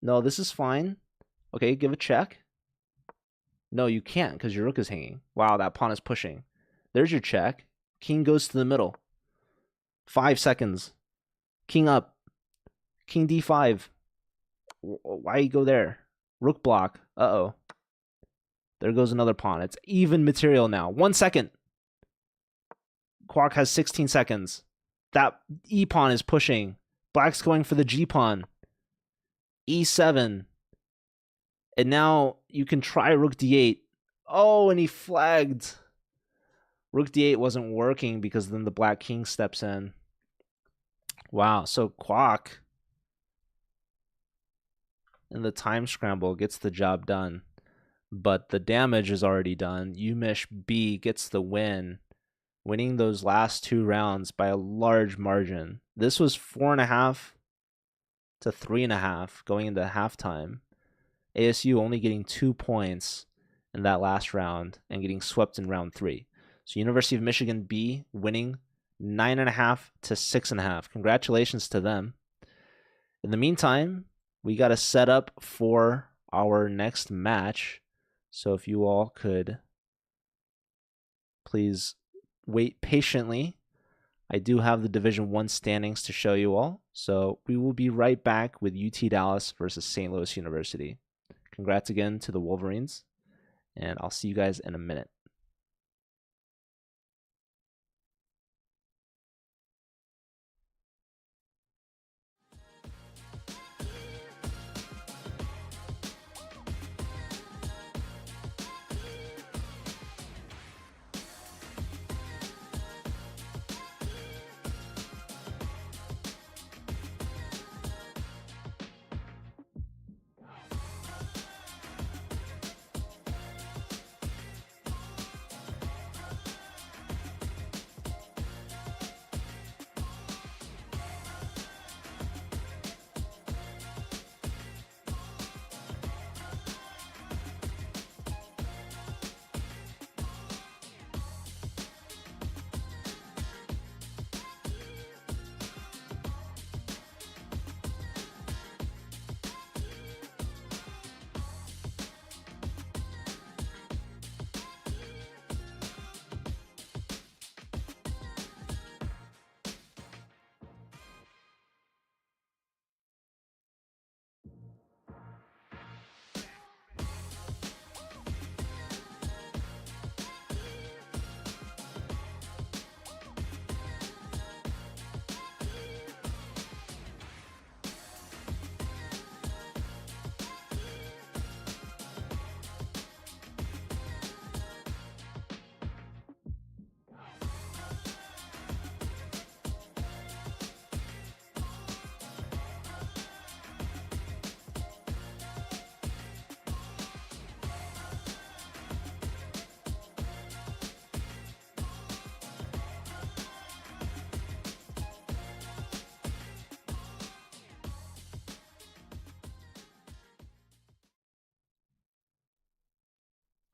No, this is fine. Okay, give a check. No, you can't because your rook is hanging. Wow, that pawn is pushing. There's your check. King goes to the middle. 5 seconds. King up. King d5. Why you go there? Rook block. Uh-oh. There goes another pawn. It's even material now. 1 second. Kwok has 16 seconds. That E pawn is pushing. Black's going for the G pawn. E7. And now you can try rook d8. Oh, and he flagged. Rook d8 wasn't working because then the black king steps in. Wow, so Kwok in the time scramble gets the job done. But the damage is already done. Umish B gets the win, winning those last 2 rounds by a large margin. This was 4.5 to 3.5 going into halftime. ASU only getting 2 points in that last round and getting swept in round 3. So University of Michigan B winning 9.5 to 6.5. Congratulations to them. In the meantime, we got a setup for our next match. So if you all could please wait patiently. I do have the Division 1 standings to show you all. So we will be right back with UT Dallas versus St. Louis University. Congrats again to the Wolverines, and I'll see you guys in a minute.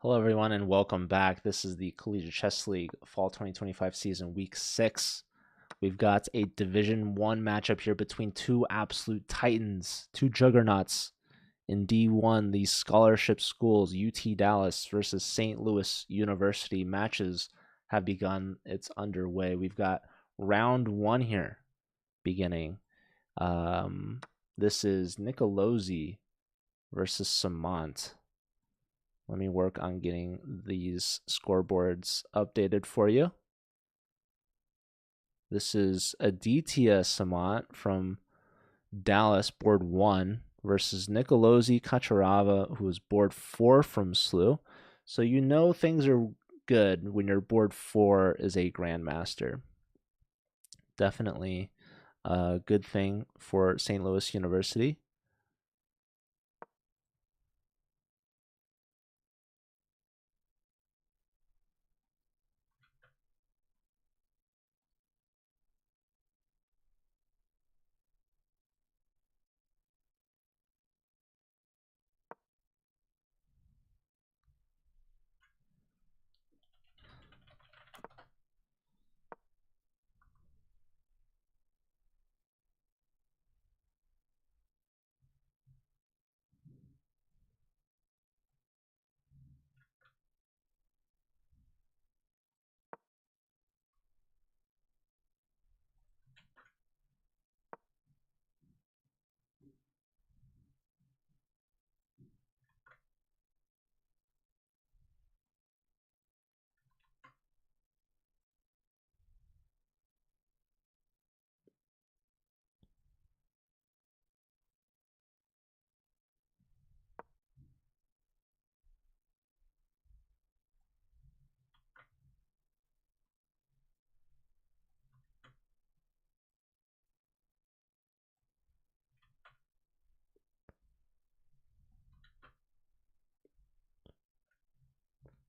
Hello, everyone, and welcome back. This is the Collegiate Chess League Fall 2025 season, Week 6. We've got a Division 1 matchup here between two absolute titans, two juggernauts in D1, these scholarship schools, UT Dallas versus St. Louis University. Matches have begun. It's underway. We've got round 1 here beginning. This is Nicolosi versus Samant. Let me work on getting these scoreboards updated for you. This is Aditya Samant from Dallas, board 1, versus Nicolosi Kacharava, who is board 4 from SLU. So you know things are good when your board 4 is a grandmaster. Definitely a good thing for St. Louis University.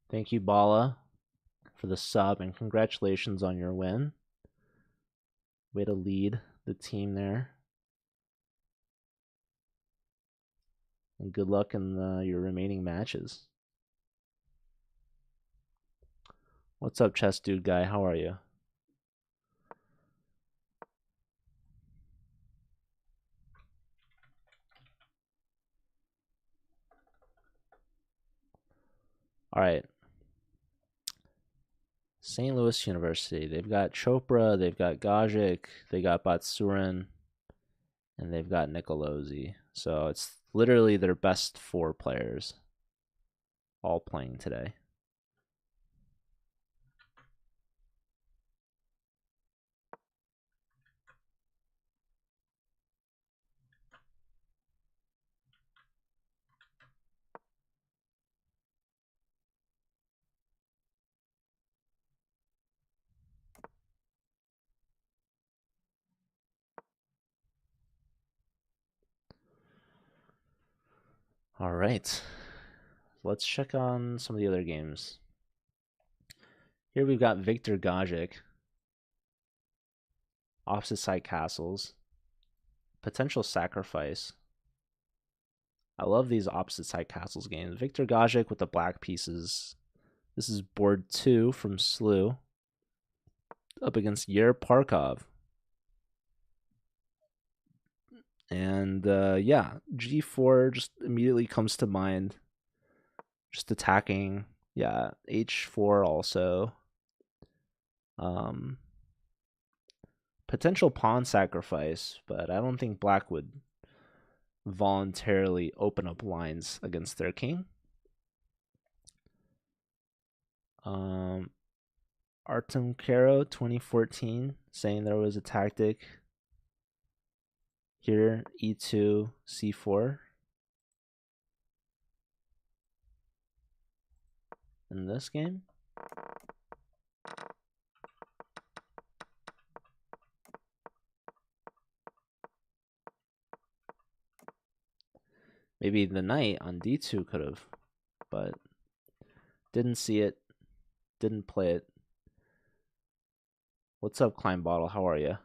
Thank you, Bala, for the sub, and congratulations on your win. Way to lead the team there. And good luck in your remaining matches. What's up, Chess Dude Guy? How are you? All right. St. Louis University. They've got Chopra, they've got Gajic, they got Batsurin, and they've got Nicolosi. So it's literally their best 4 players all playing today. All right. Let's check on some of the other games. Here we've got Victor Gajic, opposite side castles, potential sacrifice. I love these opposite side castles games. Victor Gajic with the black pieces. This is board 2 from Slew. Up against Yer Parkov. And yeah, G4 just immediately comes to mind. Just attacking. Yeah, H4 also. Potential pawn sacrifice, but I don't think black would voluntarily open up lines against their king. Artem Karo 2014 saying there was a tactic here, E2, C4. In this game. Maybe the knight on D2 could have, but didn't see it, didn't play it. What's up, Klein Bottle? How are you?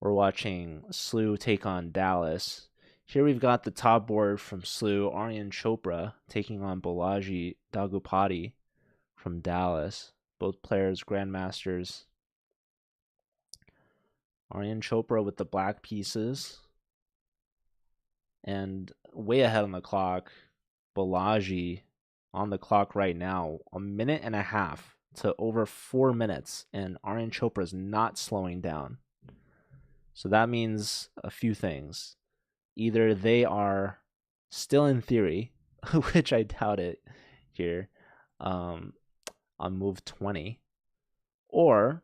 We're watching Slew take on Dallas. Here we've got the top board from Slew, Aryan Chopra taking on Balaji Dagupati from Dallas. Both players grandmasters. Aryan Chopra with the black pieces. And way ahead on the clock, Balaji on the clock right now, 1.5 minutes to over 4 minutes, and Aryan Chopra is not slowing down. So that means a few things. Either they are still in theory, which I doubt it here, on move 20, or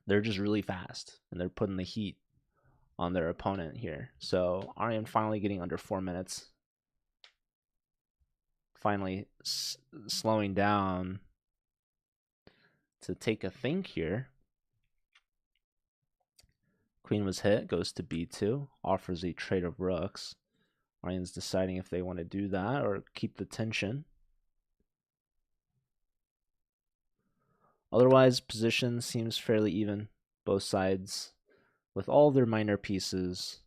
they're just really fast and they're putting the heat on their opponent here. So Aryan finally getting under 4 minutes. Finally slowing down to take a think here. Queen was hit, goes to b2, offers a trade of rooks. Aryan's deciding if they want to do that or keep the tension. Otherwise, position seems fairly even. Both sides with all their minor pieces.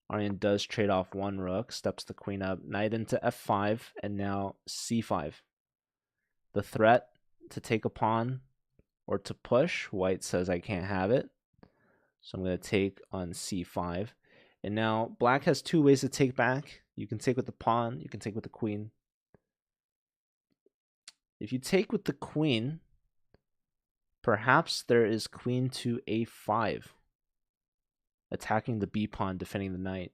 Aryan does trade off 1 rook, steps the queen up, knight into f5, and now c5. The threat to take a pawn or to push, white says I can't have it. So I'm going to take on c5. And now black has 2 ways to take back. You can take with the pawn, you can take with the queen. If you take with the queen, perhaps there is queen to a5, attacking the b pawn, defending the knight.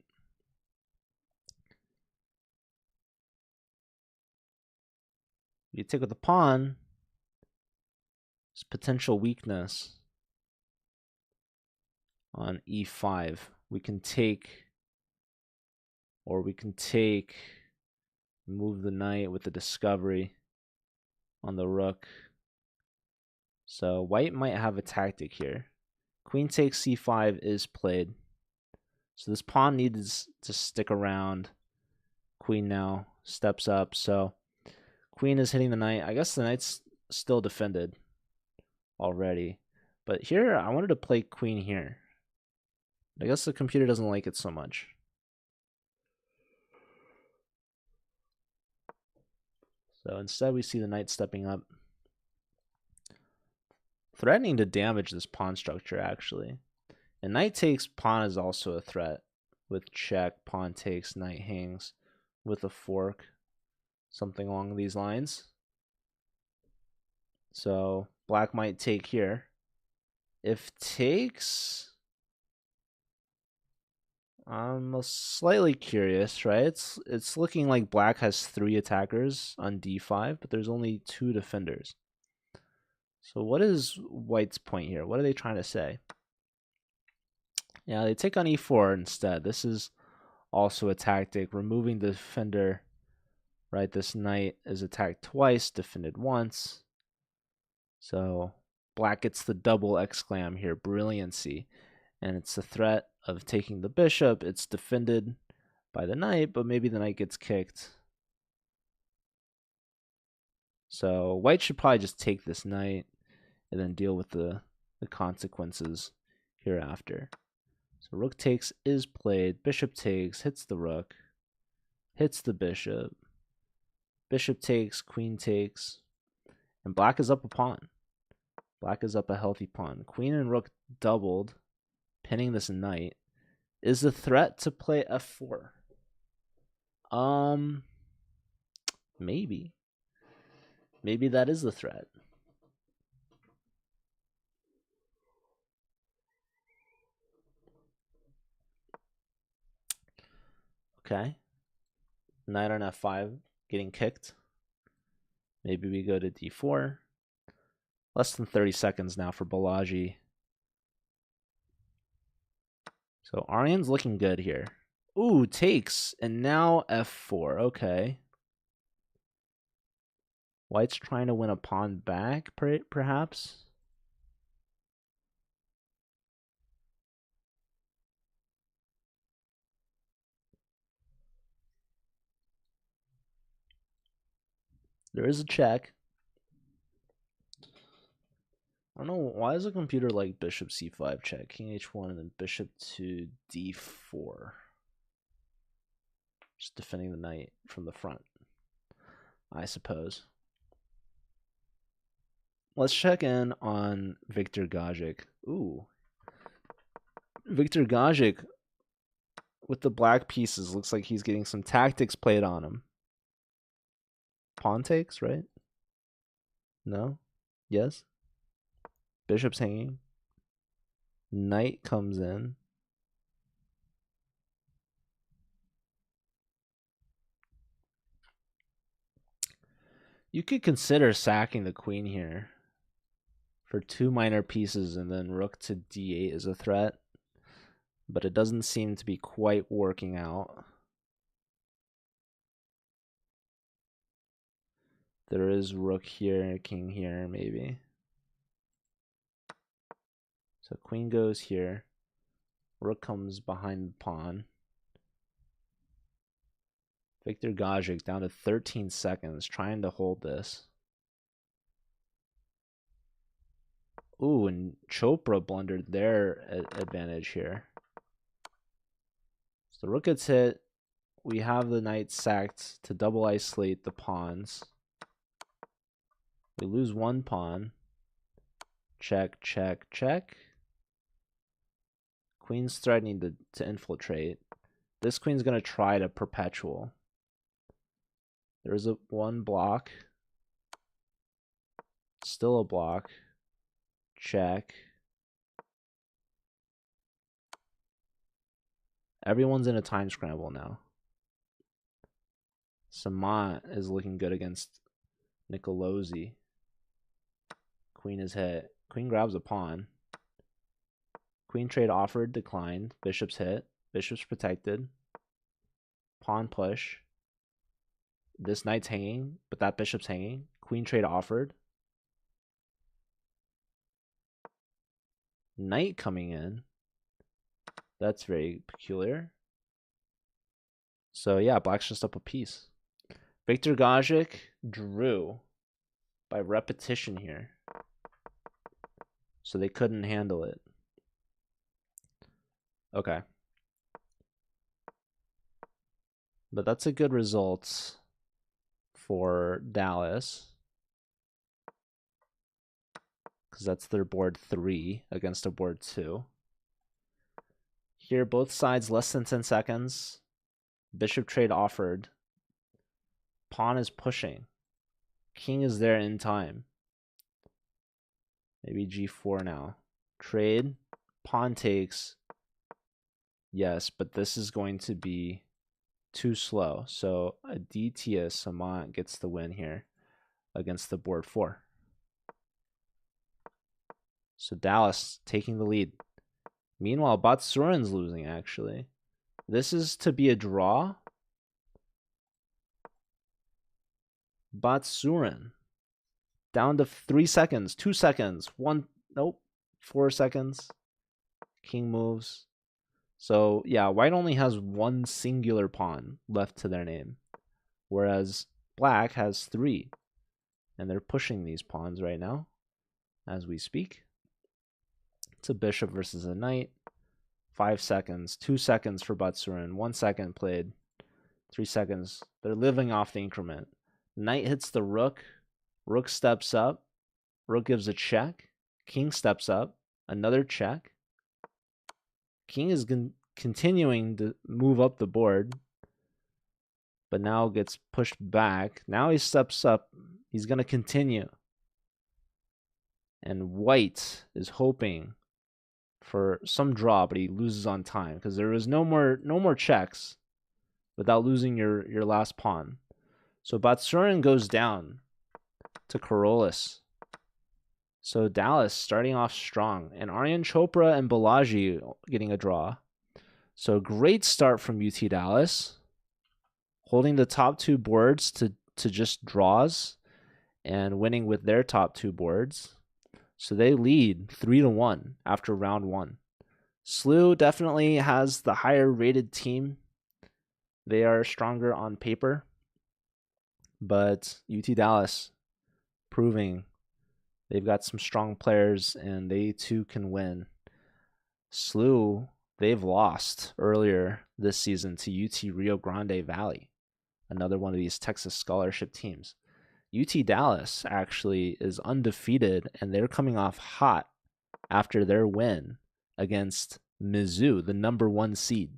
You take with the pawn, there's potential weakness on e5. We can take, or we can take, move the knight with the discovery on the rook. So white might have a tactic here. Queen takes c5 is played. So this pawn needs to stick around. Queen now steps up. So queen is hitting the knight. I guess the knight's still defended already. But here, I wanted to play queen here. I guess the computer doesn't like it so much. So instead, we see the knight stepping up. Threatening to damage this pawn structure, actually. And knight takes pawn is also a threat. With check, pawn takes, knight hangs with a fork. something along these lines. So black might take here. If takes, I'm slightly curious, right? It's looking like black has 3 attackers on d5, but there's only 2 defenders. So what is white's point here? What are they trying to say? Yeah, they take on e4 instead. This is also a tactic, removing the defender, right? This knight is attacked twice, defended once. So black gets the double exclam here, brilliancy. And it's the threat of taking the bishop. It's defended by the knight, but maybe the knight gets kicked. So white should probably just take this knight and then deal with the consequences hereafter. So rook takes is played, bishop takes, hits the rook, hits the bishop, bishop takes, queen takes, and black is up a pawn. Black is up a healthy pawn. Queen and rook doubled, pinning this knight. Is the threat to play f4? Maybe. Maybe that is the threat. Okay. Knight on f5 getting kicked. Maybe we go to d4. Less than 30 seconds now for Balaji. So Aryan's looking good here. Ooh, takes. And now f4. Okay. White's trying to win a pawn back, perhaps? There is a check. I don't know, why is a computer like bishop c5 check, king h1, and then bishop to d4? Just defending the knight from the front, I suppose. Let's check in on Viktor Gajic. Ooh. Viktor Gajic with the black pieces looks like he's getting some tactics played on him. Pawn takes, right? No? Yes? Bishop's hanging. Knight comes in. You could consider sacking the queen here for 2 minor pieces, and then rook to d8 is a threat. But it doesn't seem to be quite working out. There is rook here, king here, maybe. So queen goes here. Rook comes behind the pawn. Viktor Gajic down to 13 seconds, trying to hold this. Ooh, and Chopra blundered their advantage here. So the rook gets hit. We have the knight sacked to double isolate the pawns. We lose 1 pawn. Check, check, check. Queen's threatening to infiltrate. This queen's going to try to perpetual. There's a 1 block. Still a block. Check. Everyone's in a time scramble now. Samant is looking good against Nicolosi. Queen is hit. Queen grabs a pawn. Queen trade offered, declined. Bishop's hit. Bishop's protected. Pawn push. This knight's hanging, but that bishop's hanging. Queen trade offered. Knight coming in. That's very peculiar. So yeah, black's just up a piece. Viktor Gajic drew by repetition here. So they couldn't handle it. Okay. But that's a good result for Dallas, because that's their board 3 against a board 2. Here, both sides less than 10 seconds. Bishop trade offered. Pawn is pushing. King is there in time. Maybe g4 now. Trade. Pawn takes. Yes, but this is going to be too slow. So Aditya Samant gets the win here against the board 4. So Dallas taking the lead. Meanwhile, Batsurin's losing, actually. This is to be a draw. Batsurin. Down to 3 seconds, 2 seconds, 1, nope, 4 seconds. King moves. So, yeah, white only has 1 singular pawn left to their name, whereas black has 3. And they're pushing these pawns right now as we speak. It's a bishop versus a knight. 5 seconds, 2 seconds for Batsurin, 1 second played, 3 seconds. They're living off the increment. Knight hits the rook. Rook steps up. Rook gives a check. King steps up. Another check. King is continuing to move up the board, but now gets pushed back. Now he steps up. He's going to continue. And white is hoping for some draw, but he loses on time because there is no more checks without losing your last pawn. So Batsurin goes down to Corollas. So Dallas starting off strong, and Aryan Chopra and Balaji getting a draw. So great start from UT Dallas, holding the top 2 boards to just draws and winning with their top 2 boards. So they lead 3-1 after round 1. SLU definitely has the higher rated team. They are stronger on paper, but UT Dallas proving they've got some strong players, and they too can win. SLU, they've lost earlier this season to UT Rio Grande Valley, another one of these Texas scholarship teams. UT Dallas actually is undefeated, and they're coming off hot after their win against Mizzou, the number 1 seed.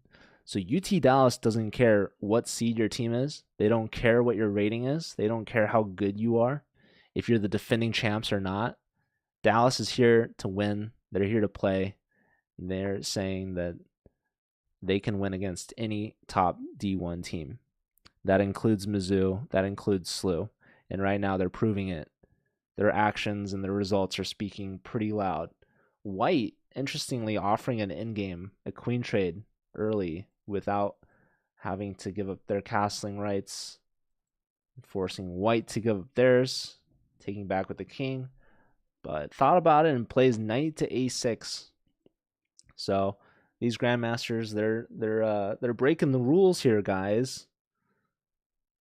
So UT Dallas doesn't care what seed your team is. They don't care what your rating is. They don't care how good you are, if you're the defending champs or not. Dallas is here to win. They're here to play. They're saying that they can win against any top D1 team. That includes Mizzou. That includes SLU. And right now they're proving it. Their actions and their results are speaking pretty loud. White, interestingly, offering an endgame, a queen trade early without having to give up their castling rights, forcing white to give up theirs, taking back with the king, but thought about it and plays knight to a6. So these grandmasters, they're breaking the rules here, guys.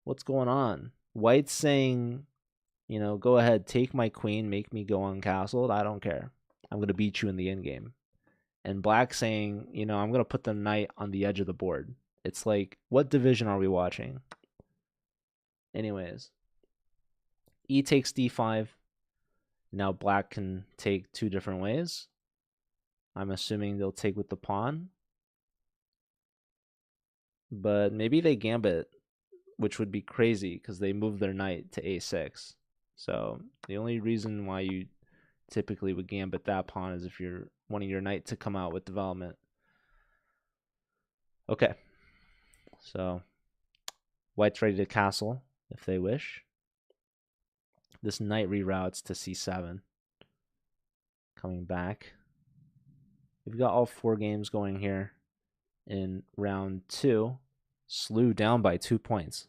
What's going on? White's saying, go ahead, take my queen, make me go uncastled. I don't care. I'm going to beat you in the endgame. And black saying, I'm going to put the knight on the edge of the board. It's like, what division are we watching? Anyways, e takes d5. Now black can take 2 different ways. I'm assuming they'll take with the pawn. But maybe they gambit, which would be crazy because they move their knight to a6. So the only reason why you typically would gambit that pawn is if you're wanting your knight to come out with development. Okay. So white's ready to castle if they wish. This knight reroutes to c7. Coming back. We've got all 4 games going here in round 2. SLU down by 2 points.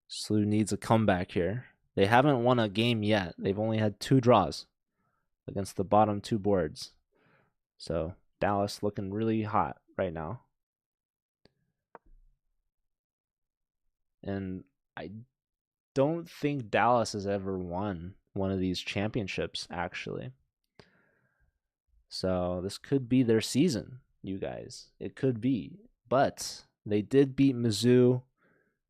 SLU needs a comeback here. They haven't won a game yet. They've only had 2 draws against the bottom 2 boards. So Dallas looking really hot right now. And I don't think Dallas has ever won one of these championships, actually. So this could be their season, you guys. It could be. But they did beat Mizzou,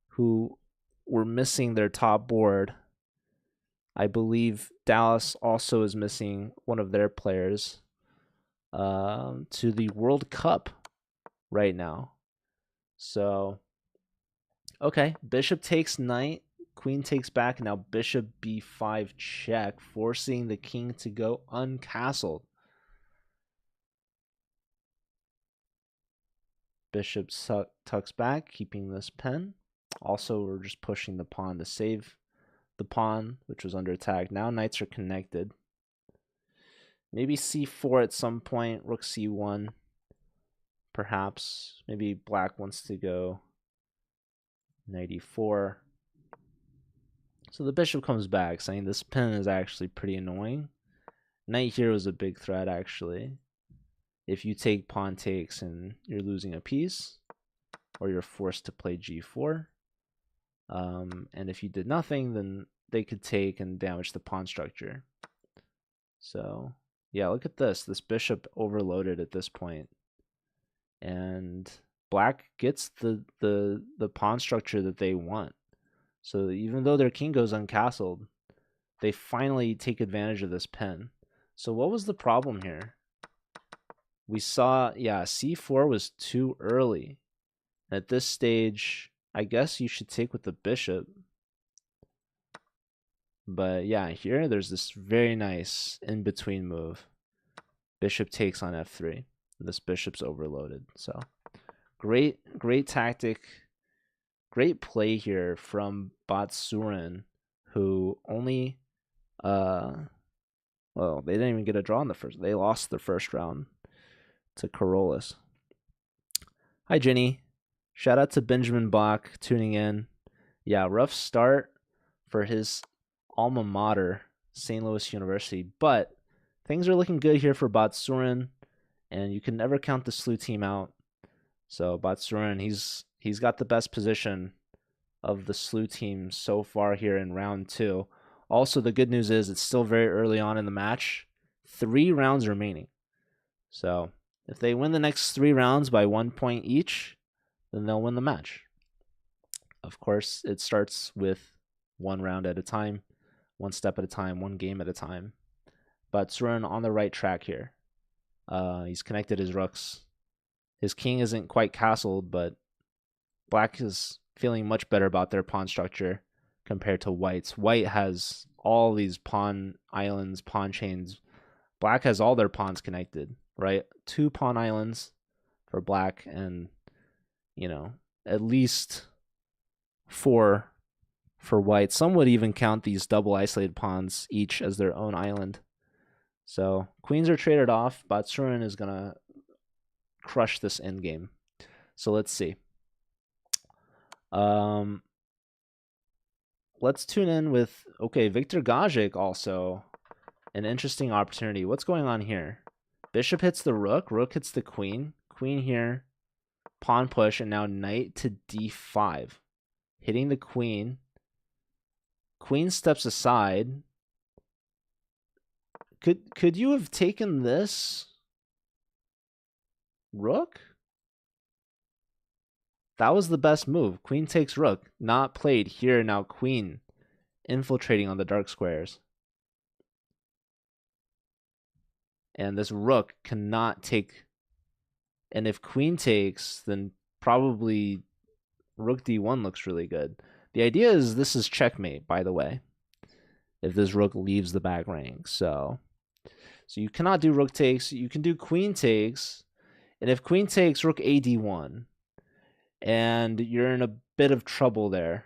who were missing their top board. I believe Dallas also is missing one of their players to the World Cup right now. So Okay, bishop takes knight, queen takes back, now bishop b5 check, forcing the king to go uncastled. Bishop tucks back, keeping this pen. Also, we're just pushing the pawn to save the pawn, which was under attack. Now knights are connected. Maybe c4 at some point, rook c1, perhaps. Maybe black wants to go knight e4. So the bishop comes back, saying this pin is actually pretty annoying. Knight here was a big threat, actually. If you take pawn takes and you're losing a piece, or you're forced to play g4. And if you did nothing, then they could take and damage the pawn structure. So yeah, look at this. This bishop overloaded at this point. And black gets the pawn structure that they want. So even though their king goes uncastled, they finally take advantage of this pen. So what was the problem here? We saw, yeah, c4 was too early. At this stage, I guess you should take with the bishop. But yeah, here there's this very nice in-between move. Bishop takes on f3. This bishop's overloaded. So great tactic. Great play here from Batsurin, who only well, they didn't even get a draw in the first. They lost the first round to Corollas. Hi, Jenny. Shout out to Benjamin Bach tuning in. Yeah, rough start for his alma mater, St. Louis University, but things are looking good here for Batsurin, and you can never count the SLU team out. So Batsurin, he's got the best position of the SLU team so far here in round 2. Also, the good news is it's still very early on in the match. 3 rounds remaining. So if they win the next 3 rounds by 1 point each, then they'll win the match. Of course, it starts with 1 round at a time, 1 step at a time, 1 game at a time. But Surin on the right track here. He's connected his rooks. His king isn't quite castled, but black is feeling much better about their pawn structure compared to white's. White has all these pawn islands, pawn chains. Black has all their pawns connected, right? 2 pawn islands for black and, at least 4 for white. Some would even count these double isolated pawns each as their own island. So queens are traded off. Batsurin is going to crush this endgame. So let's see. Let's tune in with, Victor Gajic also. An interesting opportunity. What's going on here? Bishop hits the rook. Rook hits the queen. Queen here. Pawn push. And now knight to d5. Hitting the queen. Queen steps aside. Could you have taken this rook? That was the best move. Queen takes rook. Not played here. Now queen infiltrating on the dark squares. And this rook cannot take. And if queen takes, then probably rook d1 looks really good. The idea is this is checkmate, by the way, if this rook leaves the back rank. So you cannot do rook takes. You can do queen takes. And if queen takes, rook ad1. And you're in a bit of trouble there.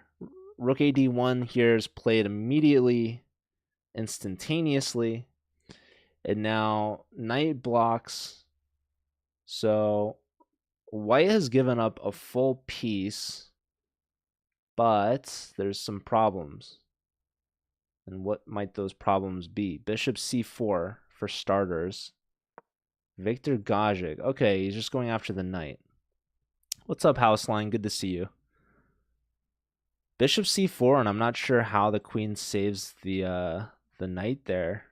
Rook ad1 here is played immediately, instantaneously. And now knight blocks. So white has given up a full piece, but there's some problems. And what might those problems be? Bishop c4 for starters. Victor Gajic. Okay, he's just going after the knight. What's up, Houseline? Good to see you. Bishop c4, and I'm not sure how the queen saves the knight there.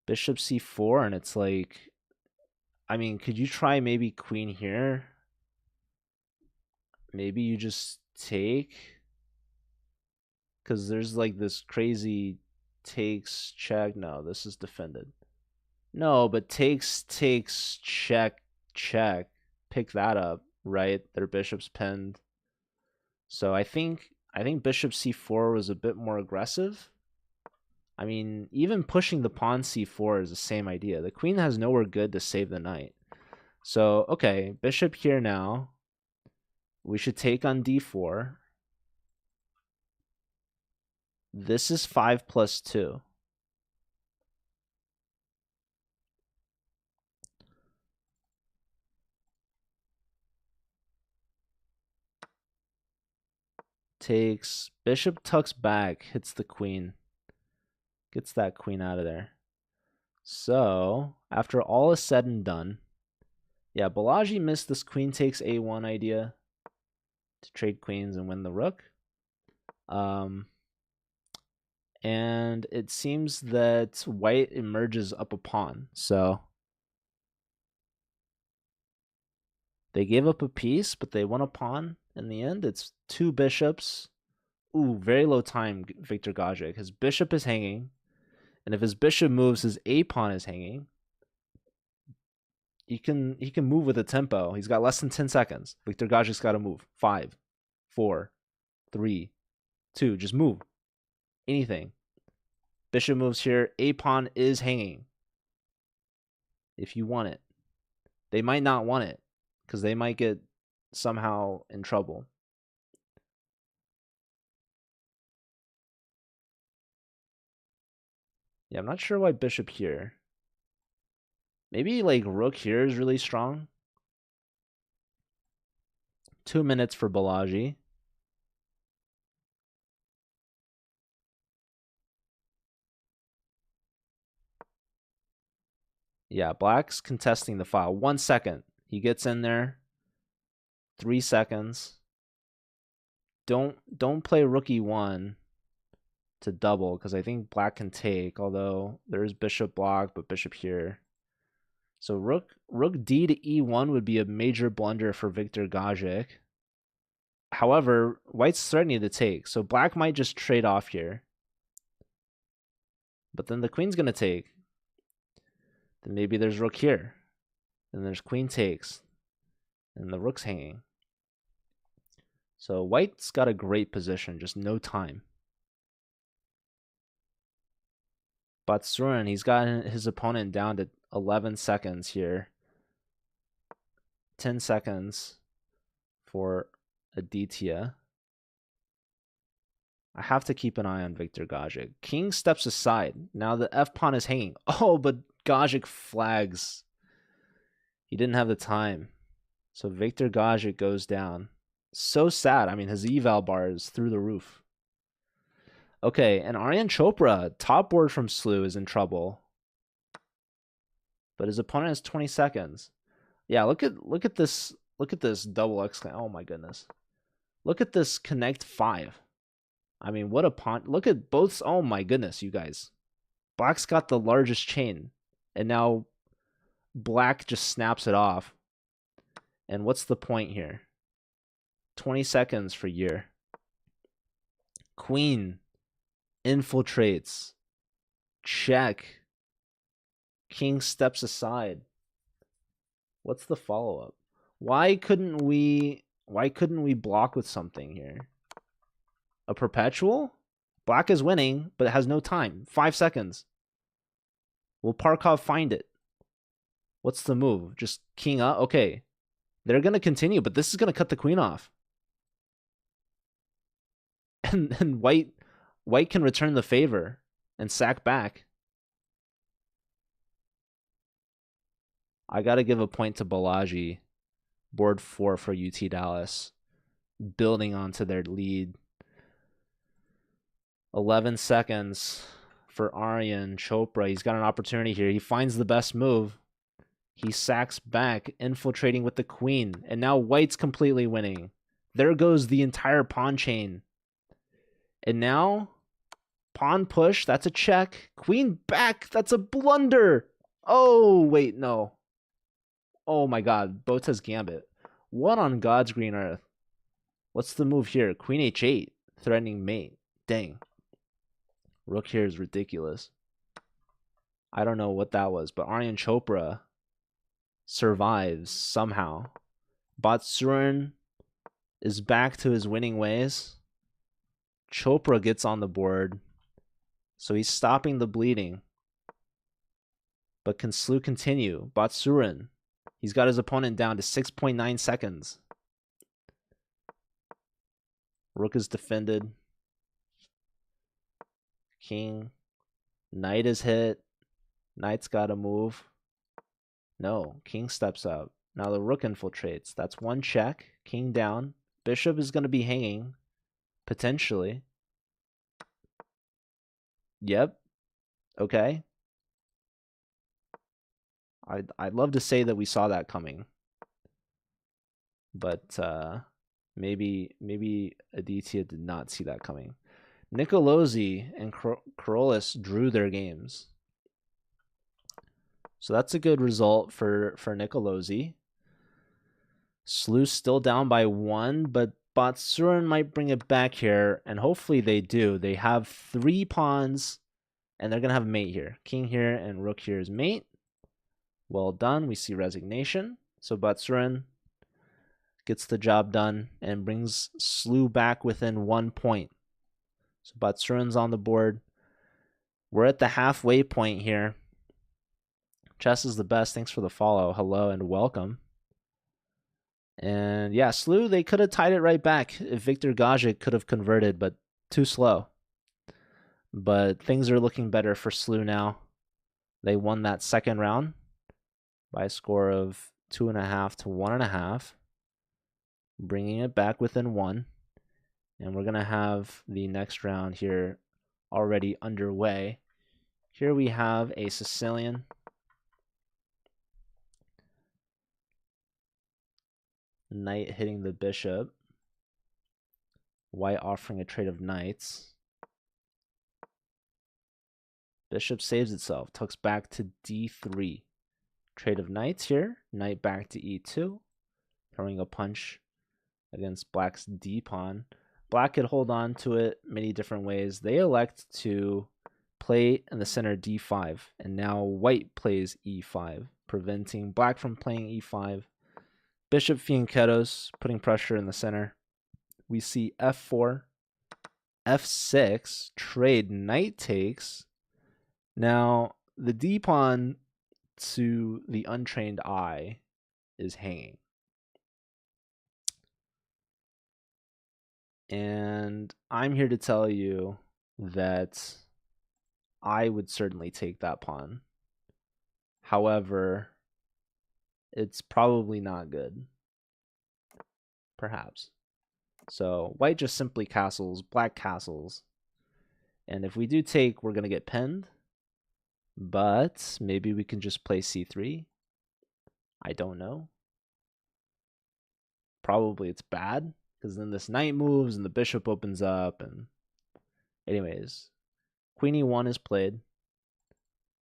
Bishop c4, and it's like, I mean, could you try maybe queen here? Maybe you just take, because there's like this crazy takes, check. No, this is defended. No, but takes, check, check. Pick that up, right? Their bishop's pinned. So I think bishop c4 was a bit more aggressive. I mean, even pushing the pawn c4 is the same idea. The queen has nowhere good to save the knight. So, okay, bishop here now. We should take on d4. This is 5 plus 2. Takes, bishop tucks back, hits the queen. Gets that queen out of there. So, after all is said and done, yeah, Balaji missed this queen takes a1 idea to trade queens and win the rook. And it seems that white emerges up a pawn. So they gave up a piece, but they won a pawn in the end. It's 2 bishops. Ooh, very low time, Victor Gajic. His bishop is hanging. And if his bishop moves, his a pawn is hanging. He can move with a tempo. He's got less than 10 seconds. Victor Gajic's got to move. 5, 4, 3, 2. Just move. Anything. Bishop moves here. A pawn is hanging. If you want it. They might not want it because they might get somehow in trouble. Yeah, I'm not sure why bishop here. Maybe like rook here is really strong. 2 minutes for Balaji. Yeah, black's contesting the file. 1 second. He gets in there. 3 seconds. Don't play rook e1 to double because I think black can take, although there is bishop block, but bishop here. So rook d to e1 would be a major blunder for Victor Gajic. However, white's threatening to take, so black might just trade off here. But then the queen's going to take. Then maybe there's rook here. Then there's queen takes. And the rook's hanging. So white's got a great position, just no time. Batsurin, he's got his opponent down to 11 seconds here. 10 seconds for Aditya. I have to keep an eye on Victor Gajic. King steps aside. Now the f-pawn is hanging. Oh, but Gajic flags. He didn't have the time. So Victor Gajic goes down. So sad. I mean, his eval bar is through the roof. Okay, and Aryan Chopra, top board from Slew, is in trouble. But his opponent has 20 seconds. Yeah, look at this double exclamation. Oh my goodness. Look at this connect 5. I mean, what a pawn. Look at both. Oh my goodness, you guys. Black's got the largest chain. And now black just snaps it off. And what's the point here? 20 seconds for year. Queen infiltrates. Check. King steps aside. What's the follow-up? Why couldn't we block with something here? A perpetual? Black is winning, but it has no time. 5 seconds. Will Parkov find it? What's the move? Just king up? Okay. They're going to continue, but this is going to cut the queen off. And white can return the favor and sack back. I got to give a point to Balaji. Board 4 for UT Dallas. Building onto their lead. 11 seconds for Aryan Chopra. He's got an opportunity here. He finds the best move. He sacks back, infiltrating with the queen. And now white's completely winning. There goes the entire pawn chain. And now, pawn push. That's a check. Queen back. That's a blunder. Oh, wait, no. Oh my god. Bota's gambit. What on God's green earth? What's the move here? Queen h8. Threatening mate. Dang. Rook here is ridiculous. I don't know what that was, but Aryan Chopra survives somehow. Batsurin is back to his winning ways. Chopra gets on the board. So he's stopping the bleeding. But can Slew continue? Batsurin. He's got his opponent down to 6.9 seconds. Rook is defended. King. Knight is hit. Knight's got to move. No, king steps up. Now the rook infiltrates. That's one check. King down. Bishop is going to be hanging. Potentially. Yep. Okay. I'd love to say that we saw that coming. But maybe Aditya did not see that coming. Nicolosi and Corollas drew their games. So that's a good result for Nicolosi. Slew's still down by 1, but Batsurin might bring it back here, and hopefully they do. They have 3 pawns, and they're going to have mate here. King here and rook here is mate. Well done. We see resignation. So Batsurin gets the job done and brings Slew back within 1 point. So Batsurin's on the board. We're at the halfway point here. Chess is the best. Thanks for the follow. Hello and welcome. And yeah, Slew, they could have tied it right back if Viktor Gajic could have converted, but too slow. But things are looking better for Slew now. They won that second round by a score of 2.5 to 1.5, bringing it back within 1. And we're going to have the next round here already underway. Here we have a Sicilian. Knight hitting the bishop. White offering a trade of knights. Bishop saves itself. Tucks back to d3. Trade of knights here. Knight back to e2. Throwing a punch against black's d-pawn. Black could hold on to it many different ways. They elect to play in the center d5. And now white plays e5, preventing black from playing e5. Bishop fianchettos, putting pressure in the center. We see f4, f6, trade, knight takes. Now, the d-pawn to the untrained eye is hanging. And I'm here to tell you that I would certainly take that pawn. However, it's probably not good. Perhaps. So white just simply castles, black castles. And if we do take, we're going to get pinned. But maybe we can just play c3. I don't know. Probably it's bad, because then this knight moves and the bishop opens up. And anyways, queen e1 is played.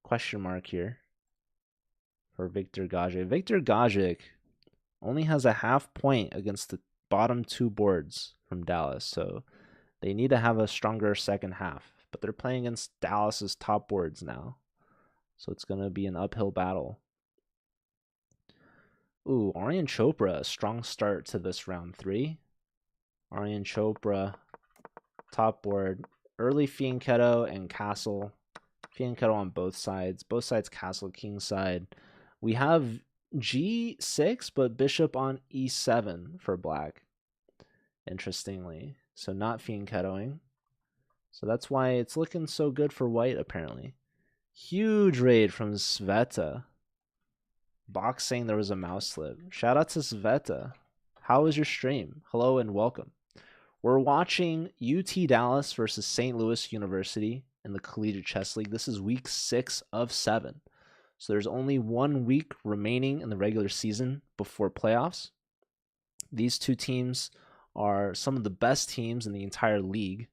Question mark here for Viktor Gajic. Viktor Gajic only has a half point against the bottom 2 boards from Dallas, so they need to have a stronger second half. But they're playing against Dallas's top boards now, so it's going to be an uphill battle. Ooh, Aryan Chopra, a strong start to this round 3. Aryan Chopra, top board, early fianchetto and castle. Fianchetto on both sides castle, king side. We have g6, but bishop on e7 for black, interestingly. So not fianchettoing. So that's why it's looking so good for white, apparently. Huge raid from Sveta. Box saying there was a mouse slip. Shout out to Sveta. How was your stream? Hello and welcome. We're watching UT Dallas versus St. Louis University in the Collegiate Chess League. This is week 6 of 7. So there's only 1 week remaining in the regular season before playoffs. These two teams are some of the best teams in the entire league.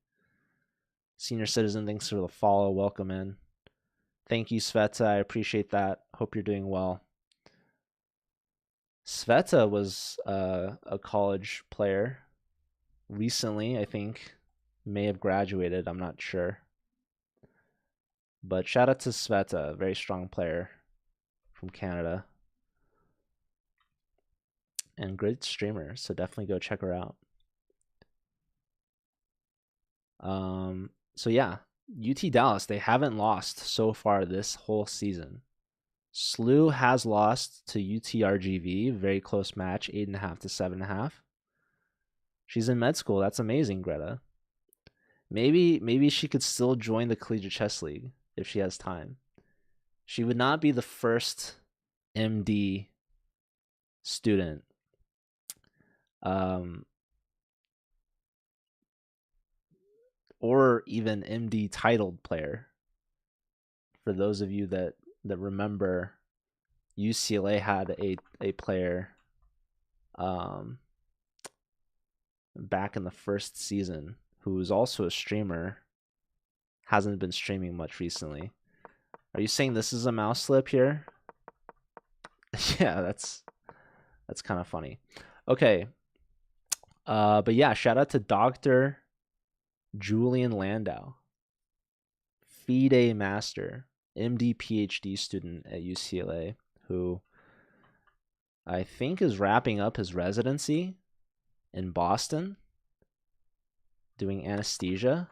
Senior Citizen, thanks for the follow. Welcome in. Thank you, Sveta. I appreciate that. Hope you're doing well. Sveta was a college player recently, I think. May have graduated, I'm not sure. But shout out to Sveta, a very strong player from Canada. And great streamer, so definitely go check her out. So yeah, UT Dallas, they haven't lost so far this whole season. SLU has lost to UTRGV, very close match, 8.5 to 7.5. She's in med school. That's amazing, Greta. Maybe she could still join the Collegiate Chess League if she has time. She would not be the first MD student or even MD titled player. For those of you that remember, UCLA had a player back in the first season who was also a streamer, hasn't been streaming much recently. Are you saying this is a mouse slip here? Yeah, that's kind of funny. Okay. But yeah, shout out to Dr. Julian Landau, FIDE master, MD PhD student at UCLA, who I think is wrapping up his residency in Boston, doing anesthesia.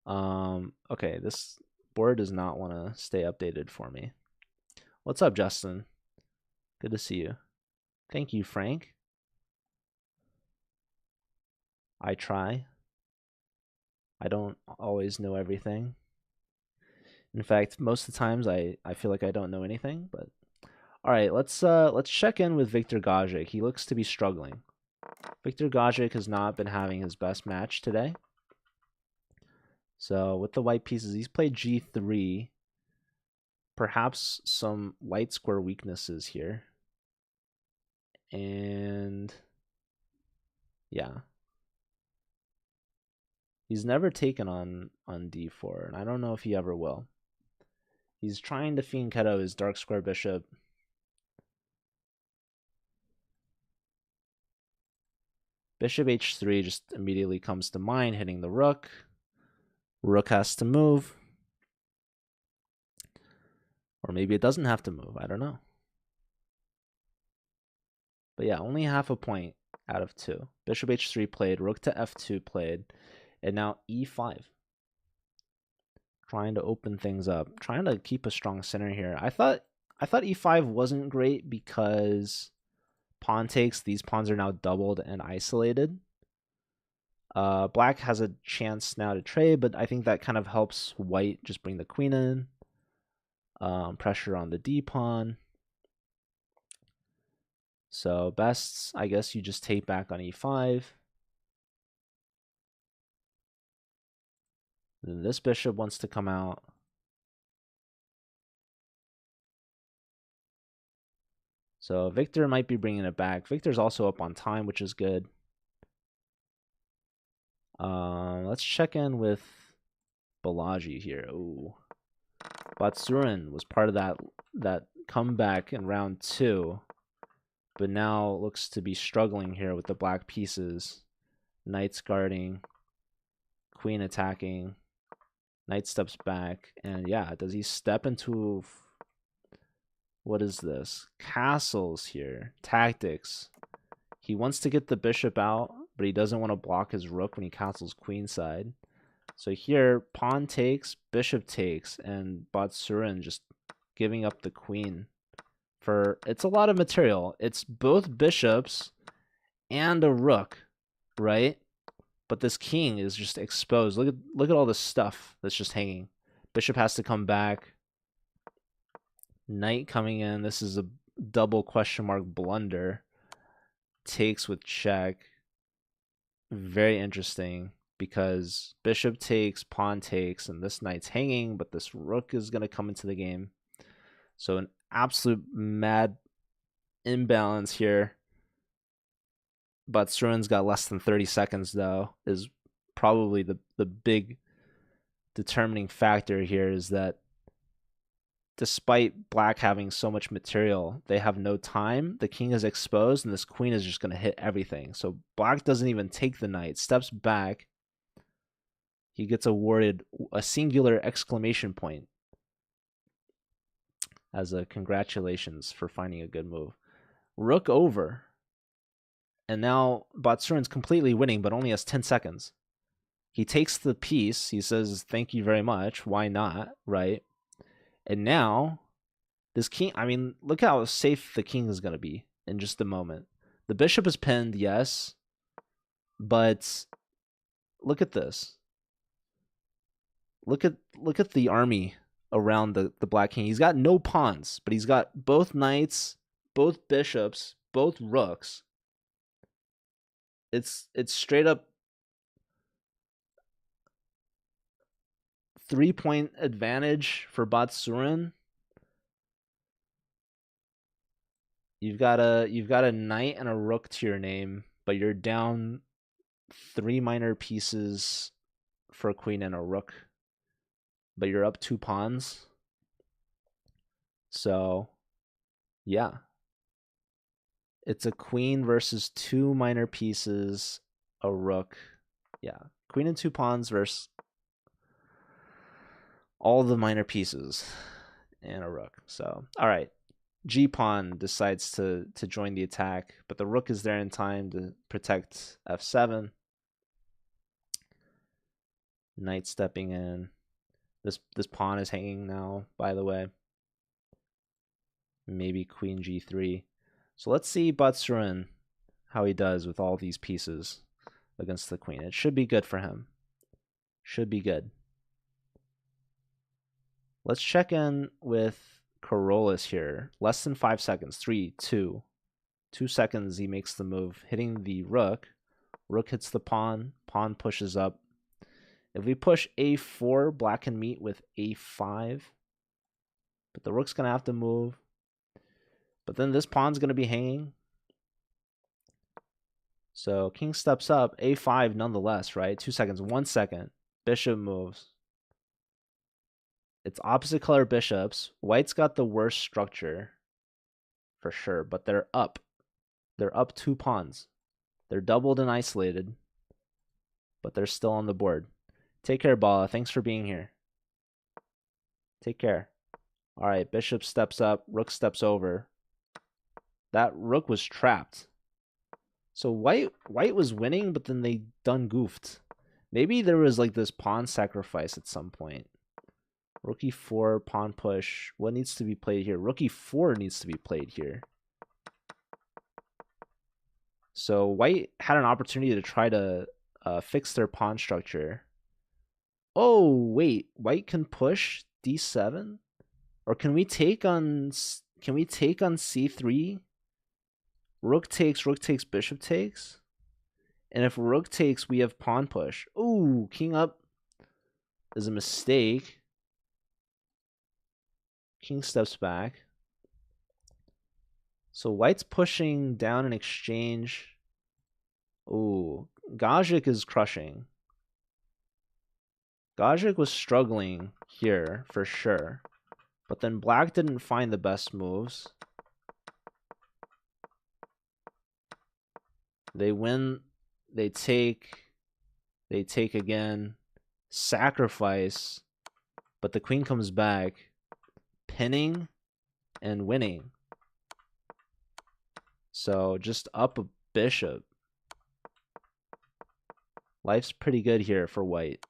Okay, this board does not want to stay updated for me. What's up, Justin? Good to see you. Thank you, Frank. I try. I don't always know everything. In fact, most of the times I feel like I don't know anything, but all right, let's check in with Victor Gajic. He looks to be struggling. Victor Gajic has not been having his best match today. So with the white pieces, he's played G3. Perhaps some light square weaknesses here. And yeah. He's never taken on D4, and I don't know if he ever will. He's trying to fianchetto his dark square bishop. Bishop h3 just immediately comes to mind, hitting the rook. Rook has to move. Or maybe it doesn't have to move. I don't know. But yeah, only half a point out of 2. Bishop h3 played, rook to f2 played, and now e5. Trying to open things up, trying to keep a strong center here. I thought e5 wasn't great because pawn takes, these pawns are now doubled and isolated. Black has a chance now to trade, but I think that kind of helps white just bring the queen in. Pressure on the d pawn. So best, I guess you just take back on e5. Then this bishop wants to come out. So Victor might be bringing it back. Victor's also up on time, which is good. Let's check in with Balaji here. Ooh. Batsurin was part of that comeback in round 2, but now looks to be struggling here with the black pieces. Knight's guarding, queen attacking, knight steps back, and yeah, does he step into, what is this? Castles here, tactics. He wants to get the bishop out, but he doesn't want to block his rook when he castles queenside. So here, pawn takes, bishop takes, and Batsurin just giving up the queen. For it's a lot of material. It's both bishops and a rook, right? But this king is just exposed. Look at all this stuff that's just hanging. Bishop has to come back. Knight coming in. This is a double question mark blunder. Takes with check. Very interesting because bishop takes, pawn takes, and this knight's hanging, but this rook is going to come into the game. So an absolute mad imbalance here. Batsurin's got less than 30 seconds, though, is probably the big determining factor here, is that despite black having so much material, they have no time. The king is exposed, and this queen is just going to hit everything. So black doesn't even take the knight, steps back. He gets awarded a singular exclamation point as a congratulations for finding a good move. Rook over. And now Batsurin's completely winning, but only has 10 seconds. He takes the piece. He says, thank you very much. Why not? Right? And now, this king, I mean, look how safe the king is going to be in just a moment. The bishop is pinned, yes. But look at this. Look at the army around the black king. He's got no pawns, but he's got both knights, both bishops, both rooks. It's straight up 3-point advantage for Batsurin. You've got a knight and a rook to your name, but you're down 3 minor pieces for a queen and a rook. But you're up 2 pawns. So, yeah. It's a queen versus 2 minor pieces, a rook. Yeah, queen and 2 pawns versus all the minor pieces and a rook. So, all right. G pawn decides to join the attack, but the rook is there in time to protect f7. Knight stepping in. This pawn is hanging now, by the way. Maybe queen g3. So let's see Batsurin, how he does with all these pieces against the queen. It should be good for him. Should be good. Let's check in with Carolus here. Less than 5 seconds. 3, 2. 2 seconds he makes the move, hitting the rook. Rook hits the pawn. Pawn pushes up. If we push a4, black can meet with a5. But the rook's going to have to move. But then this pawn's going to be hanging. So king steps up, a5 nonetheless, right? 2 seconds, 1 second. Bishop moves. It's opposite color bishops. White's got the worst structure for sure, but they're up. They're up 2 pawns. They're doubled and isolated, but they're still on the board. Take care, Bala. Thanks for being here. Take care. All right, bishop steps up, rook steps over. That rook was trapped. So white was winning, but then they done goofed. Maybe there was like this pawn sacrifice at some point. Rook e4, pawn push. What needs to be played here? Rook e4 needs to be played here. So white had an opportunity to try to fix their pawn structure. Oh, wait. White can push d7? Or can we take on c3? Rook takes, bishop takes. And if rook takes, we have pawn push. Ooh, king up is a mistake. King steps back. So white's pushing down in exchange. Ooh, Gajic is crushing. Gajic was struggling here for sure. But then black didn't find the best moves. They win, they take again, sacrifice, but the queen comes back, pinning and winning. So just up a bishop. Life's pretty good here for white.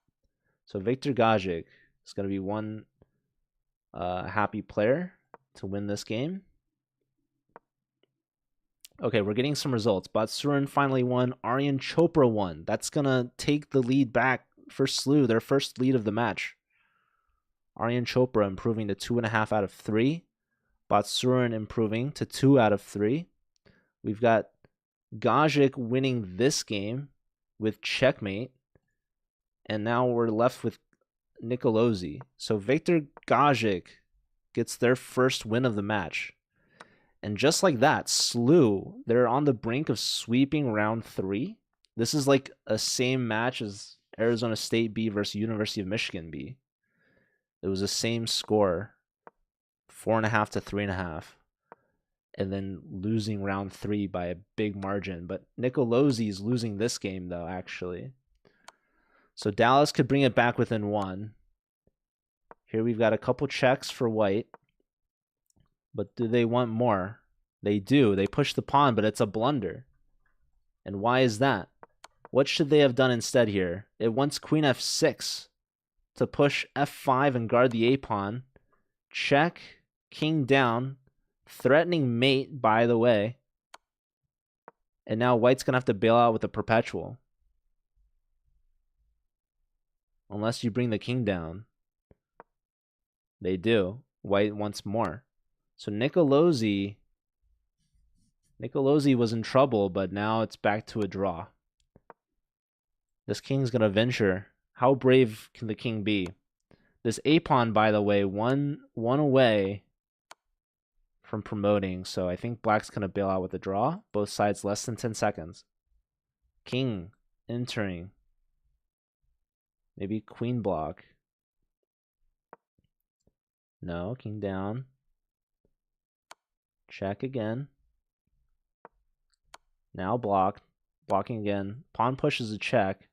So Victor Gajic is going to be one happy player to win this game. Okay, we're getting some results. Batsurin finally won. Aryan Chopra won. That's going to take the lead back for Slew, their first lead of the match. Aryan Chopra improving to 2.5 out of 3. Batsurin improving to 2 out of 3. We've got Gajic winning this game with checkmate. And now we're left with Nicolosi. So Victor Gajic gets their first win of the match. And just like that, Slew, they're on the brink of sweeping round 3. This is like a same match as Arizona State B versus University of Michigan B. It was the same score, 4.5 to 3.5. And then losing round 3 by a big margin. But Nicolosi is losing this game, though, actually. So Dallas could bring it back within 1. Here we've got a couple checks for white. But do they want more? They do. They push the pawn, but it's a blunder. And why is that? What should they have done instead here? It wants queen f6 to push f5 and guard the a-pawn. Check, king down, threatening mate, by the way. And now white's going to have to bail out with a perpetual. Unless you bring the king down. They do. White wants more. So Nicolosi was in trouble, but now it's back to a draw. This king's going to venture. How brave can the king be? This a-pawn, by the way, one away from promoting. So I think black's going to bail out with a draw. Both sides less than 10 seconds. King entering. Maybe queen block. No, king down. Check again. Now block. Blocking again. Pawn pushes a check.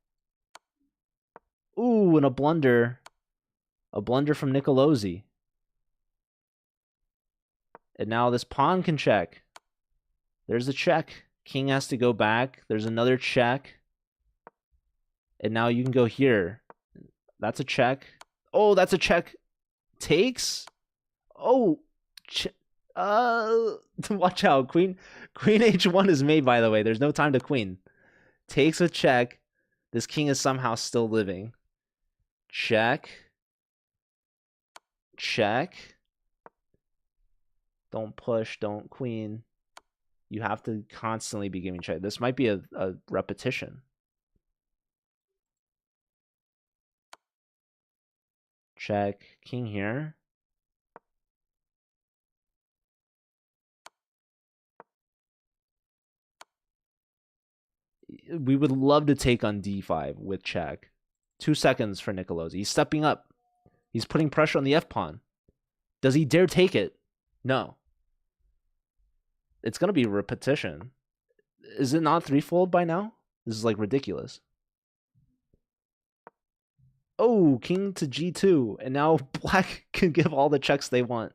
Ooh, and a blunder. A blunder from Nicolosi. And now this pawn can check. There's a check. King has to go back. There's another check. And now you can go here. That's a check. Oh, that's a check. Takes? Oh. Watch out. Queen h1 is made, by the way. There's no time to queen. Takes a check. This king is somehow still living. Check. Check. Don't push. Don't queen. You have to constantly be giving check. This might be a repetition. Check. King here. We would love to take on d5 with check. 2 seconds for Nicolosi. He's stepping up. He's putting pressure on the f-pawn. Does he dare take it? No. It's going to be repetition. Is it not threefold by now? This is like ridiculous. Oh, king to g2. And now black can give all the checks they want.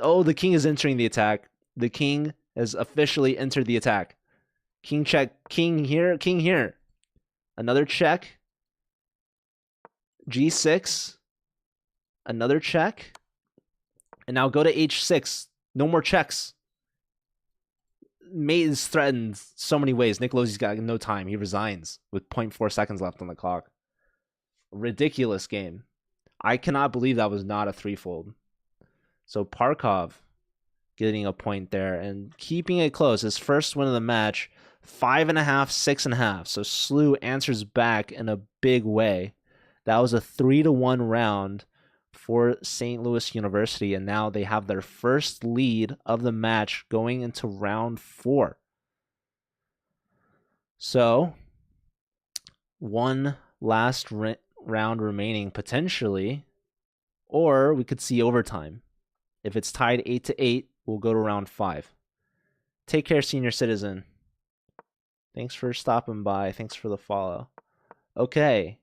Oh, the king is entering the attack. The king has officially entered the attack. King check. King here. King here. Another check. g6. Another check. And now go to h6. No more checks. Mate is threatened so many ways. Nicolosi's got no time. He resigns with 0.4 seconds left on the clock. Ridiculous game. I cannot believe that was not a threefold. So Parkov getting a point there and keeping it close. His first win of the match, 5.5, 6.5. So Slew answers back in a big way. That was a 3-1 round for St. Louis University, and now they have their first lead of the match going into round 4. So, one last round remaining potentially, or we could see overtime. If it's tied 8-8, we'll go to round 5. Take care, senior citizen. Thanks for stopping by. Thanks for the follow. Okay.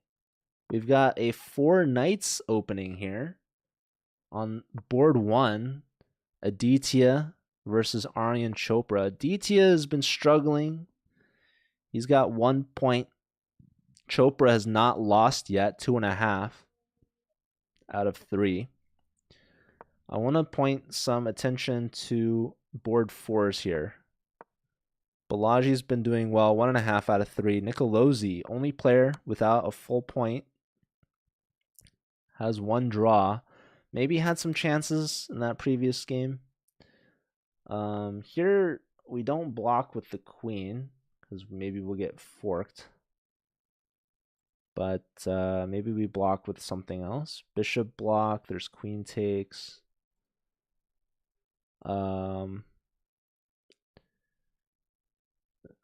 We've got a 4 knights opening here. On board 1, Aditya versus Aryan Chopra. Aditya has been struggling. He's got 1 point. Chopra has not lost yet, 2.5 out of 3. I want to point some attention to board 4s here. Balaji's been doing well, 1.5 out of 3. Nicolosi, only player without a full point, has 1 draw. Maybe had some chances in that previous game. Here, we don't block with the queen, because maybe we'll get forked. But maybe we block with something else. Bishop block, there's queen takes. I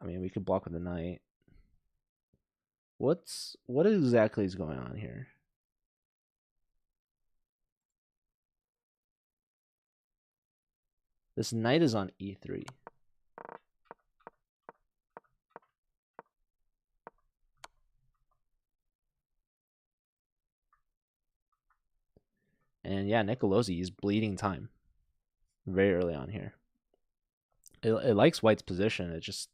mean, we could block with a knight. What exactly is going on here? This knight is on e3. And yeah, Nicolosi is bleeding time very early on here. It likes white's position. It just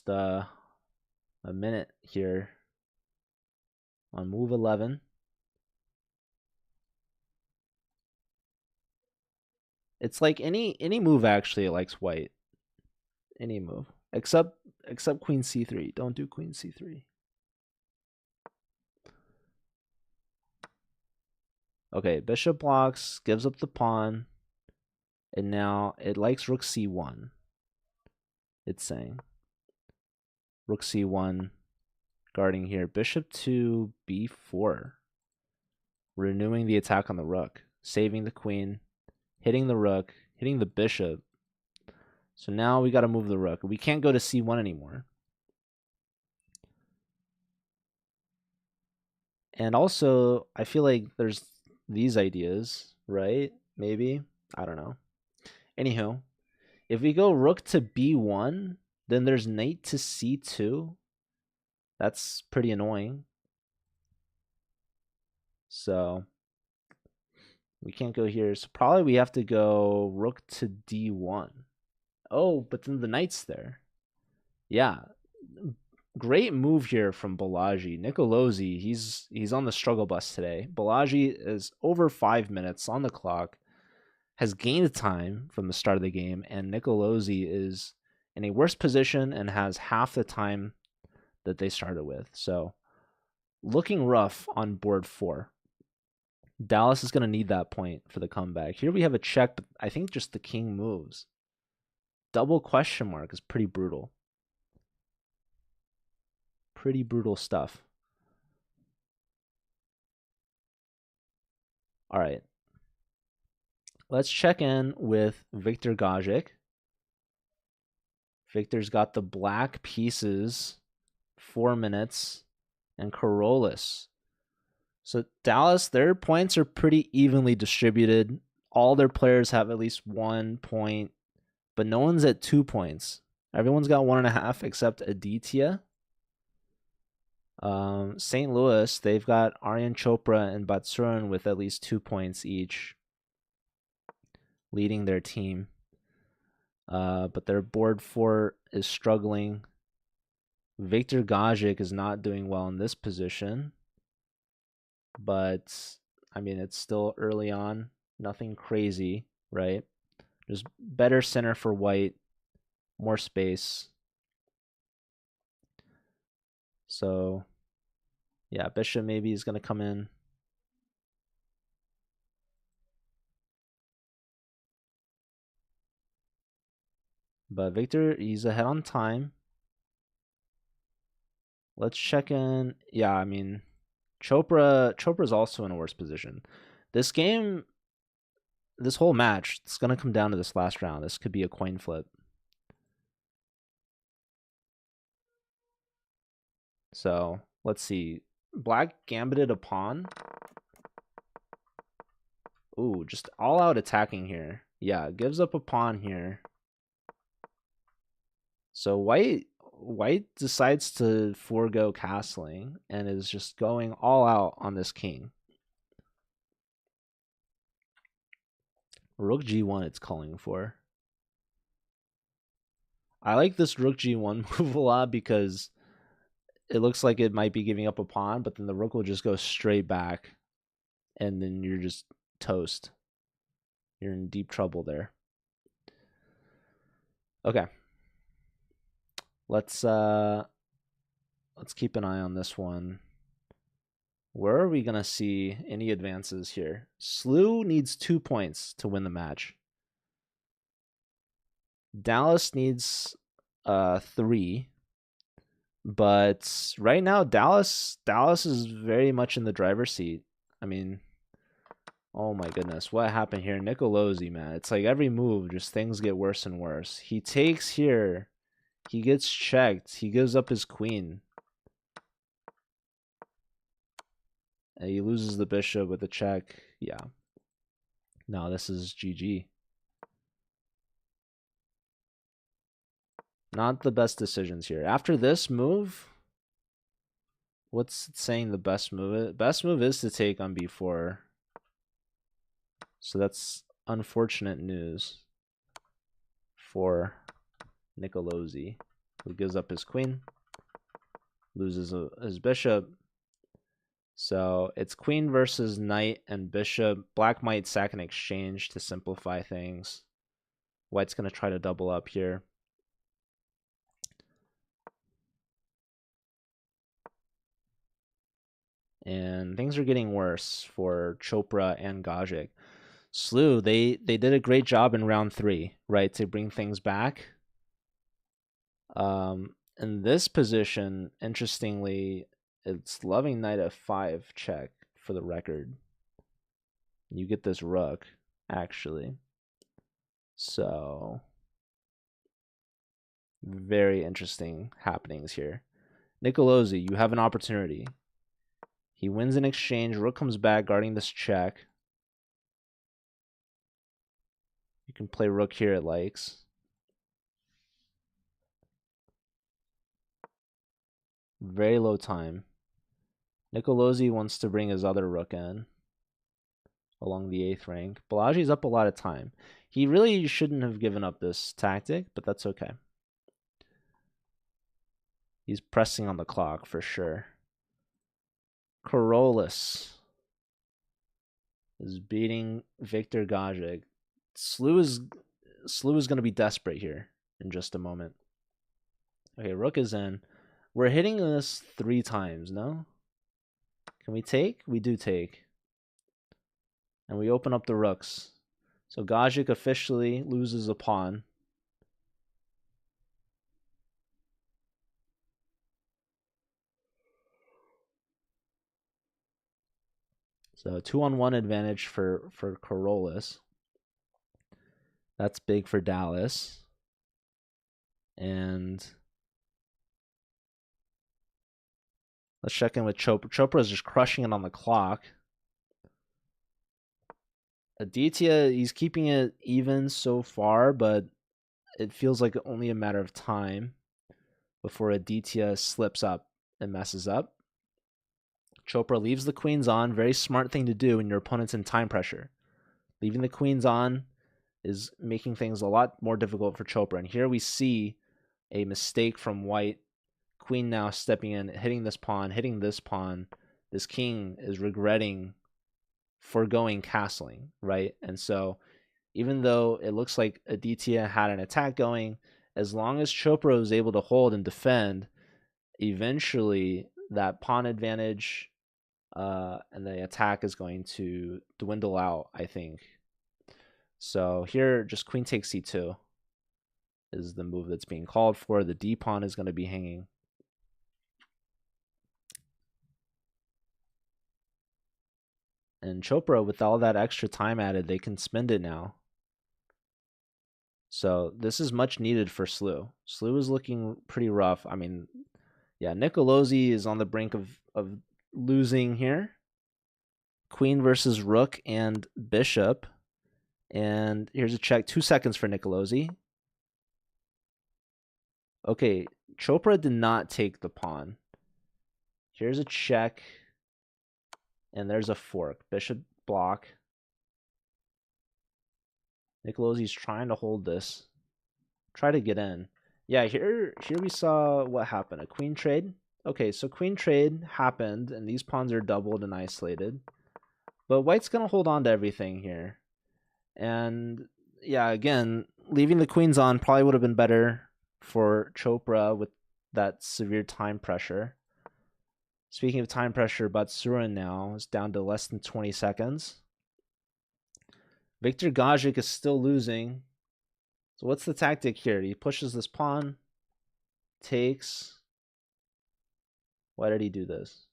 a minute here on move 11. It's like any move actually it likes white. Any move. Except queen c3. Don't do queen c3. Okay, bishop blocks, gives up the pawn, and now it likes rook c1. It's saying rook c1, guarding here. Bishop to b4, renewing the attack on the rook, saving the queen, hitting the rook, hitting the bishop. So now we got to move the rook. We can't go to c1 anymore. And also, I feel like there's these ideas, right? Maybe. I don't know. Anywho, if we go rook to b1, then there's knight to c2. That's pretty annoying. So we can't go here. So probably we have to go rook to d1. Oh, but then the knight's there. Yeah. Great move here from Balaji. Nicolosi, he's on the struggle bus today. Balaji is over 5 minutes on the clock, has gained time from the start of the game, and Nicolosi is in a worse position and has half the time that they started with. So looking rough on board 4. Dallas is going to need that point for the comeback. Here we have a check, but I think just the king moves. Double question mark is pretty brutal. Pretty brutal stuff. All right. Let's check in with Victor Gajic. Victor's got the black pieces, 4 minutes, and Corollas. So Dallas, their points are pretty evenly distributed. All their players have at least 1 point, but no one's at 2 points. Everyone's got 1.5 except Aditya. St. Louis, they've got Aryan Chopra and Batsuran with at least 2 points each, leading their team. But their board 4 is struggling. Victor Gajic is not doing well in this position. But, I mean, it's still early on. Nothing crazy, right? There's better center for white, more space. So, yeah, bishop maybe is going to come in. But Victor, he's ahead on time. Let's check in. Yeah, I mean, Chopra's also in a worse position. This game, this whole match, it's going to come down to this last round. This could be a coin flip. So, let's see. Black gambited a pawn. Ooh, just all out attacking here. Yeah, gives up a pawn here. So white decides to forego castling and is just going all out on this king. Rook g1 it's calling for. I like this rook g1 move a lot because it looks like it might be giving up a pawn, but then the rook will just go straight back and then you're just toast. You're in deep trouble there. Okay. Let's keep an eye on this one. Where are we going to see any advances here? Slew needs 2 points to win the match. Dallas needs 3. But right now, Dallas is very much in the driver's seat. I mean, oh my goodness, what happened here? Nicolosi, man. It's like every move, just things get worse and worse. He takes here. He gets checked. He gives up his queen. And he loses the bishop with a check. Yeah. No, this is GG. Not the best decisions here. After this move, what's it saying the best move is? Best move is to take on b4. So that's unfortunate news. for Nicolosi, who gives up his queen, loses his bishop. So it's queen versus knight and bishop. Black might sack an exchange to simplify things. White's going to try to double up here. And things are getting worse for Chopra and Gajic. Slew, they did a great job in round 3, right, to bring things back. In this position, interestingly, it's loving knight f5 check for the record. You get this rook, actually. So, very interesting happenings here. Nicolosi, you have an opportunity. He wins an exchange. Rook comes back, guarding this check. You can play rook here, it likes. Very low time. Nicolosi wants to bring his other rook in along the 8th rank. Balaji's up a lot of time. He really shouldn't have given up this tactic, but that's okay. He's pressing on the clock for sure. Corollas is beating Victor Gajic. Slew is going to be desperate here in just a moment. Okay, rook is in. We're hitting this 3 times, no? Can we take? We do take. And we open up the rooks. So Gajic officially loses a pawn. So 2-on-1 advantage for Corollas. That's big for Dallas. And let's check in with Chopra. Chopra is just crushing it on the clock. Aditya, he's keeping it even so far, but it feels like only a matter of time before Aditya slips up and messes up. Chopra leaves the queens on. Very smart thing to do when your opponent's in time pressure. Leaving the queens on is making things a lot more difficult for Chopra. And here we see a mistake from white. Queen now stepping in, hitting this pawn, hitting this pawn. This king is regretting foregoing castling, right? And so even though it looks like Aditya had an attack going, as long as Chopra was able to hold and defend, eventually that pawn advantage and the attack is going to dwindle out, I think. So here, just queen takes c2 is the move that's being called for. The d pawn is going to be hanging. And Chopra, with all that extra time added, they can spend it now. So this is much needed for Slew. Slew is looking pretty rough. I mean, yeah, Nicolosi is on the brink of losing here. Queen versus rook and bishop. And here's a check. 2 seconds for Nicolosi. Okay, Chopra did not take the pawn. Here's a check. And there's a fork. Bishop block. Nicolosi's trying to hold this. Try to get in. Yeah, here we saw what happened. A queen trade. Okay, so queen trade happened, and these pawns are doubled and isolated. But white's going to hold on to everything here. And yeah, again, leaving the queens on probably would have been better for Chopra with that severe time pressure. Speaking of time pressure, Batsurin now is down to less than 20 seconds. Victor Gajic is still losing. So what's the tactic here? He pushes this pawn, takes. Why did he do this?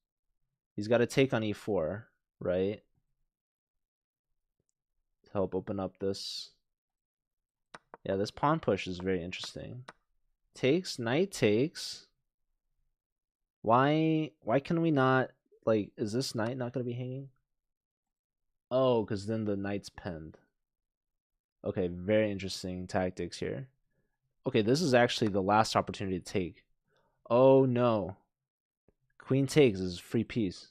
He's got to take on e4, right? To help open up this. Yeah, this pawn push is very interesting. Takes, knight takes. Why can we not, like, is this knight not going to be hanging? Oh, because then the knight's pinned. Okay, very interesting tactics here. Okay, this is actually the last opportunity to take. Oh, no. Queen takes is free piece.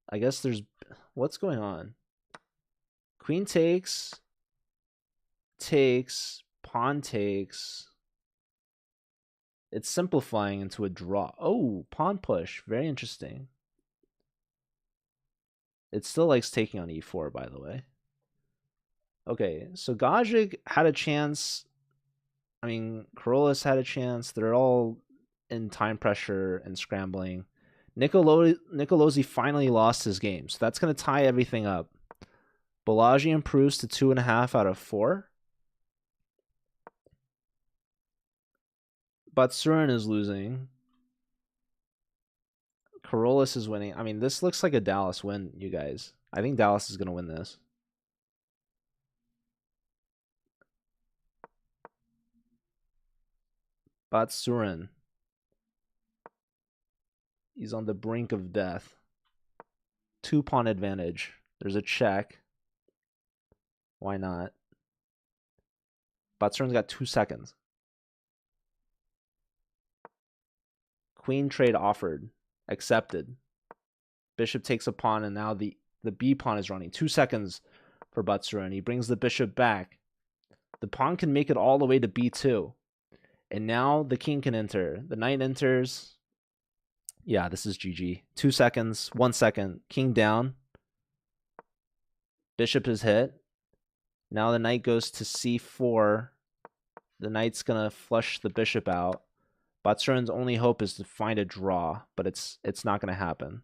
I guess there's... What's going on? Queen takes, pawn takes. It's simplifying into a draw. Oh, pawn push. Very interesting. It still likes taking on e4, by the way. Okay, so Gajic had a chance. I mean, Corollas had a chance. They're all in time pressure and scrambling. Nicolosi finally lost his game, so that's going to tie everything up. Balaji improves to 2.5 out of 4. Batsurin is losing. Corollas is winning. I mean, this looks like a Dallas win, you guys. I think Dallas is going to win this. Batsurin. He's on the brink of death. 2-pawn advantage. There's a check. Why not? Batsurin's got 2 seconds. Queen trade offered. Accepted. Bishop takes a pawn, and now the B pawn is running. 2 seconds for Batsurin. He brings the bishop back. The pawn can make it all the way to B2. And now the king can enter. The knight enters. Yeah, this is GG. 2 seconds, 1 second. King down. Bishop is hit. Now the knight goes to C4. The knight's going to flush the bishop out. Batsurin's only hope is to find a draw, but it's not going to happen.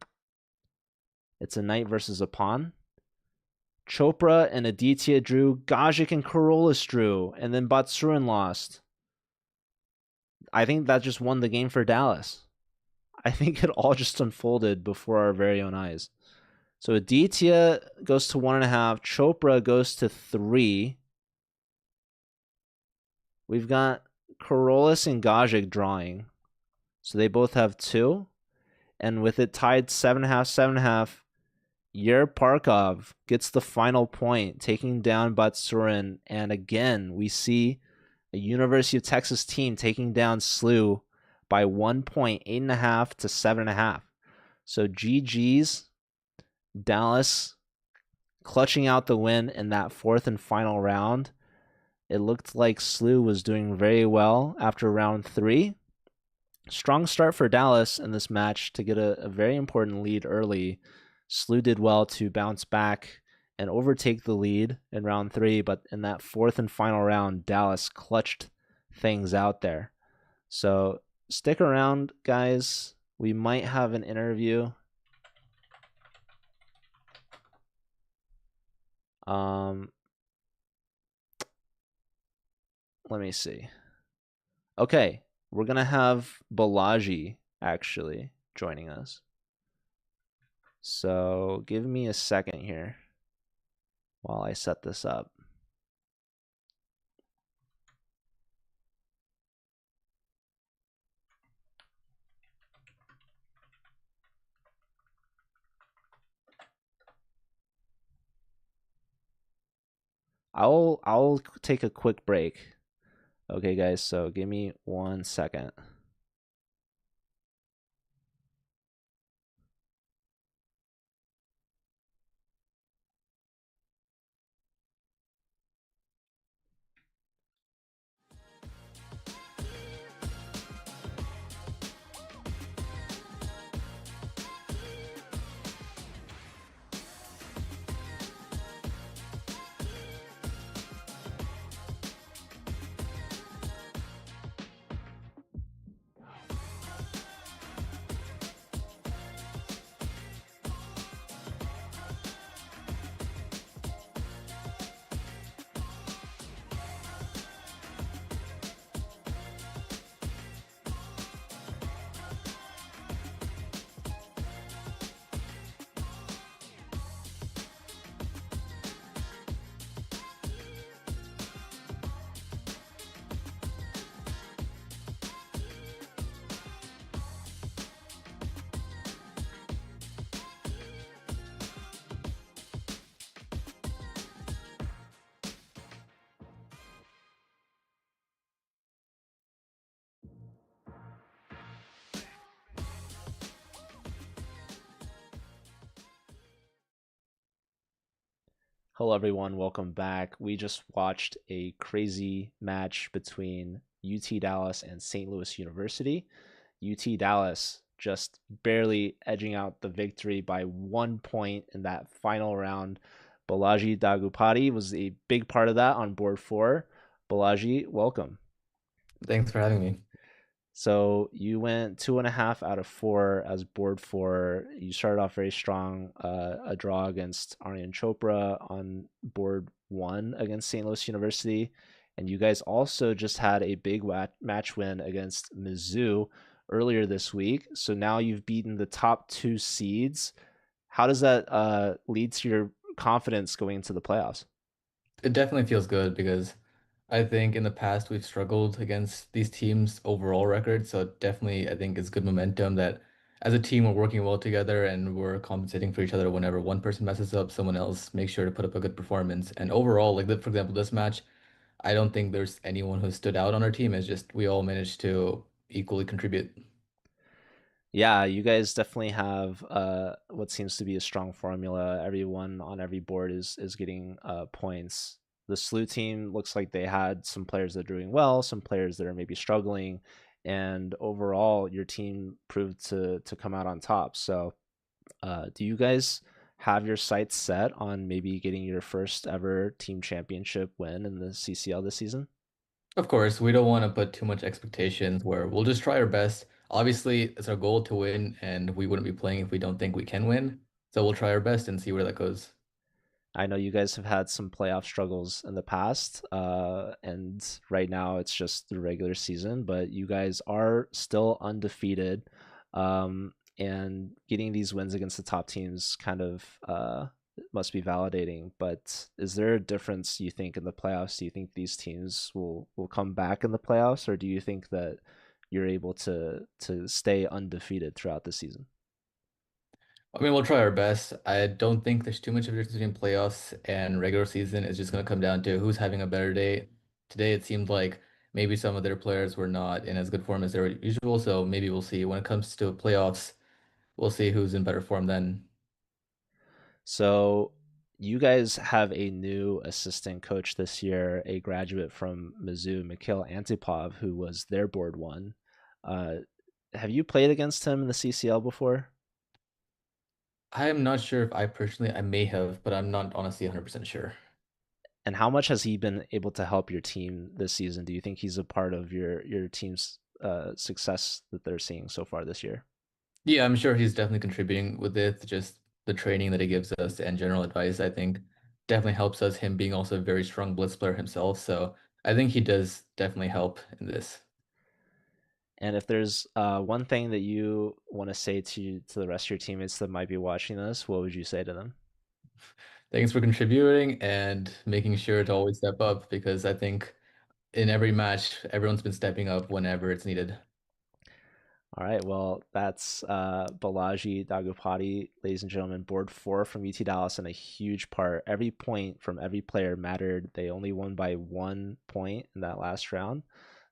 It's a knight versus a pawn. Chopra and Aditya drew. Gajic and Corollas drew. And then Batsurin lost. I think that just won the game for Dallas. I think it all just unfolded before our very own eyes. So Aditya goes to 1.5. Chopra goes to 3. We've got Corollas and Gajic drawing. So they both have 2. And with it tied 7.5, 7.5, Yerparkov gets the final point, taking down Batsurin. And again, we see a University of Texas team taking down SLU by 1 point, 8.5 to 7.5. So GG's. Dallas clutching out the win in that 4th and final round. It looked like SLU was doing very well after round 3. Strong start for Dallas in this match to get a very important lead early. SLU did well to bounce back and overtake the lead in round 3, but in that 4th and final round, Dallas clutched things out there. So stick around, guys. We might have an interview. Let me see. Okay, we're going to have Balaji actually joining us. So give me a second here while I set this up. I'll take a quick break. Okay, guys, so give me 1 second. Hello, everyone. Welcome back. We just watched a crazy match between UT Dallas and St. Louis University. UT Dallas just barely edging out the victory by 1 point in that final round. Balaji Dagupati was a big part of that on board four. Balaji, welcome. Thanks for having me. So you went 2.5 out of four as board four. You started off very strong. A draw against Aryan Chopra on board one against St. Louis University, and you guys also just had a big match win against Mizzou earlier this week. So now you've beaten the top two seeds. How does that lead to your confidence going into the playoffs? It definitely feels good because I think in the past we've struggled against these teams' overall record. So definitely, I think it's good momentum that as a team we're working well together and we're compensating for each other whenever one person messes up, someone else makes sure to put up a good performance. And overall, for example, this match, I don't think there's anyone who stood out on our team. It's just we all managed to equally contribute. Yeah, you guys definitely have what seems to be a strong formula. Everyone on every board is getting points. The SLU team looks like they had some players that are doing well, some players that are maybe struggling, and overall, your team proved to come out on top. So, do you guys have your sights set on maybe getting your first ever team championship win in the CCL this season? Of course, we don't want to put too much expectations where we'll just try our best. Obviously, it's our goal to win, and we wouldn't be playing if we don't think we can win. So we'll try our best and see where that goes. I know you guys have had some playoff struggles in the past, and right now it's just the regular season, but you guys are still undefeated. And getting these wins against the top teams kind of must be validating. But is there a difference, you think, in the playoffs? Do you think these teams will come back in the playoffs, or do you think that you're able to stay undefeated throughout the season? I mean, we'll try our best. I don't think there's too much of a difference between playoffs and regular season. It's just going to come down to who's having a better day. Today, it seemed like maybe some of their players were not in as good form as their usual. So maybe we'll see. When it comes to playoffs, we'll see who's in better form then. So you guys have a new assistant coach this year, a graduate from Mizzou, Mikhail Antipov, who was their board one. Uh, have you played against him in the CCL before? I am not sure if I may have, but I'm not honestly 100% sure. And how much has he been able to help your team this season? Do you think he's a part of your team's success that they're seeing so far this year? Yeah, I'm sure he's definitely contributing with it. Just the training that he gives us and general advice, I think definitely helps us, him being also a very strong blitz player himself. So I think he does definitely help in this. And if there's one thing that you want to say to the rest of your teammates that might be watching this, what would you say to them? Thanks for contributing and making sure to always step up because I think in every match, everyone's been stepping up whenever it's needed. All right, well, that's Balaji Dagupati, ladies and gentlemen, board four from UT Dallas, and a huge part. Every point from every player mattered. They only won by 1 point in that last round.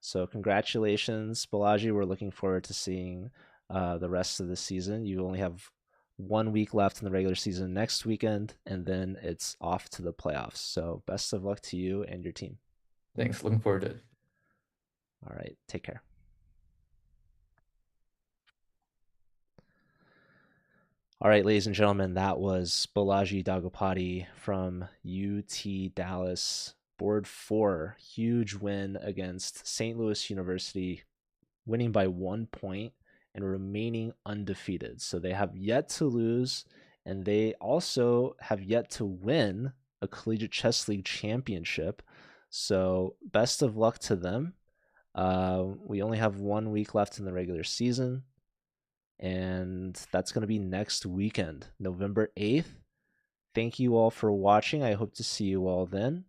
So, congratulations, Balaji. We're looking forward to seeing the rest of the season. You only have 1 week left in the regular season next weekend, and then it's off to the playoffs. So, best of luck to you and your team. Thanks. Looking forward to it. All right, take care. All right, ladies and gentlemen, that was Balaji Dagopati from UT Dallas. Board four, huge win against St. Louis University, winning by 1 point and remaining undefeated. So they have yet to lose, and they also have yet to win a Collegiate Chess League championship. So best of luck to them. We only have 1 week left in the regular season, and that's going to be next weekend, November 8th. Thank you all for watching. I hope to see you all then.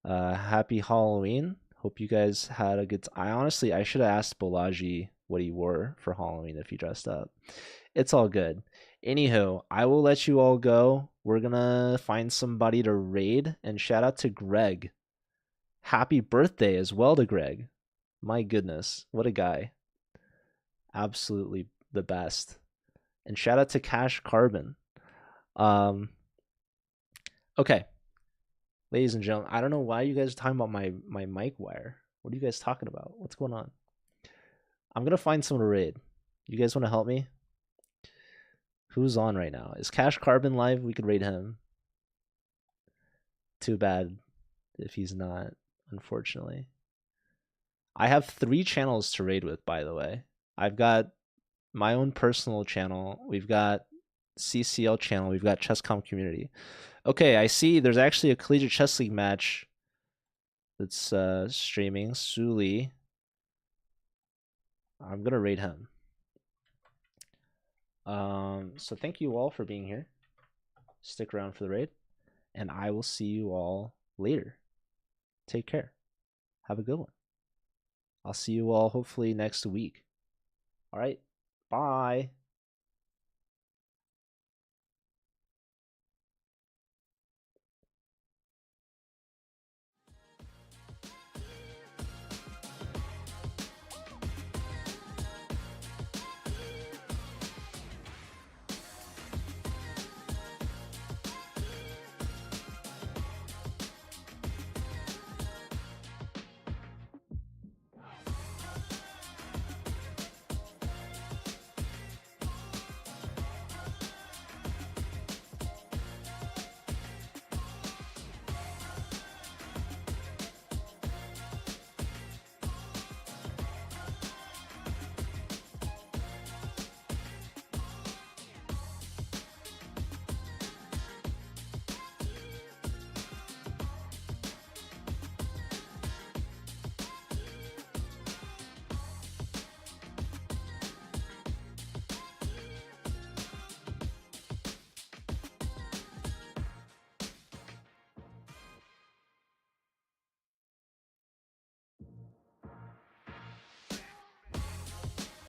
Happy Halloween. Hope you guys had a good time. I should have asked Balaji what he wore for Halloween if he dressed up. It's all good. Anywho, I will let you all go. We're going to find somebody to raid, and shout out to Greg. Happy birthday as well to Greg. My goodness, what a guy. Absolutely the best. And shout out to Cash Carbon. Um, okay, Ladies and gentlemen, I don't know why you guys are talking about my mic wire. What are you guys talking about? What's going on? I'm gonna find someone to raid. You guys want to help me? Who's on right now? Is Cash Carbon live? We could raid him. Too bad if he's not, unfortunately. I have 3 channels to raid with, by the way. I've got my own personal channel. We've got CCL channel. We've got Chesscom community. Okay, I see there's actually a Collegiate Chess League match that's streaming. Suli. I'm gonna raid him. So thank you all for being here. Stick around for the raid, and I will see you all later. Take care. Have a good one. I'll see you all hopefully next week. All right. Bye.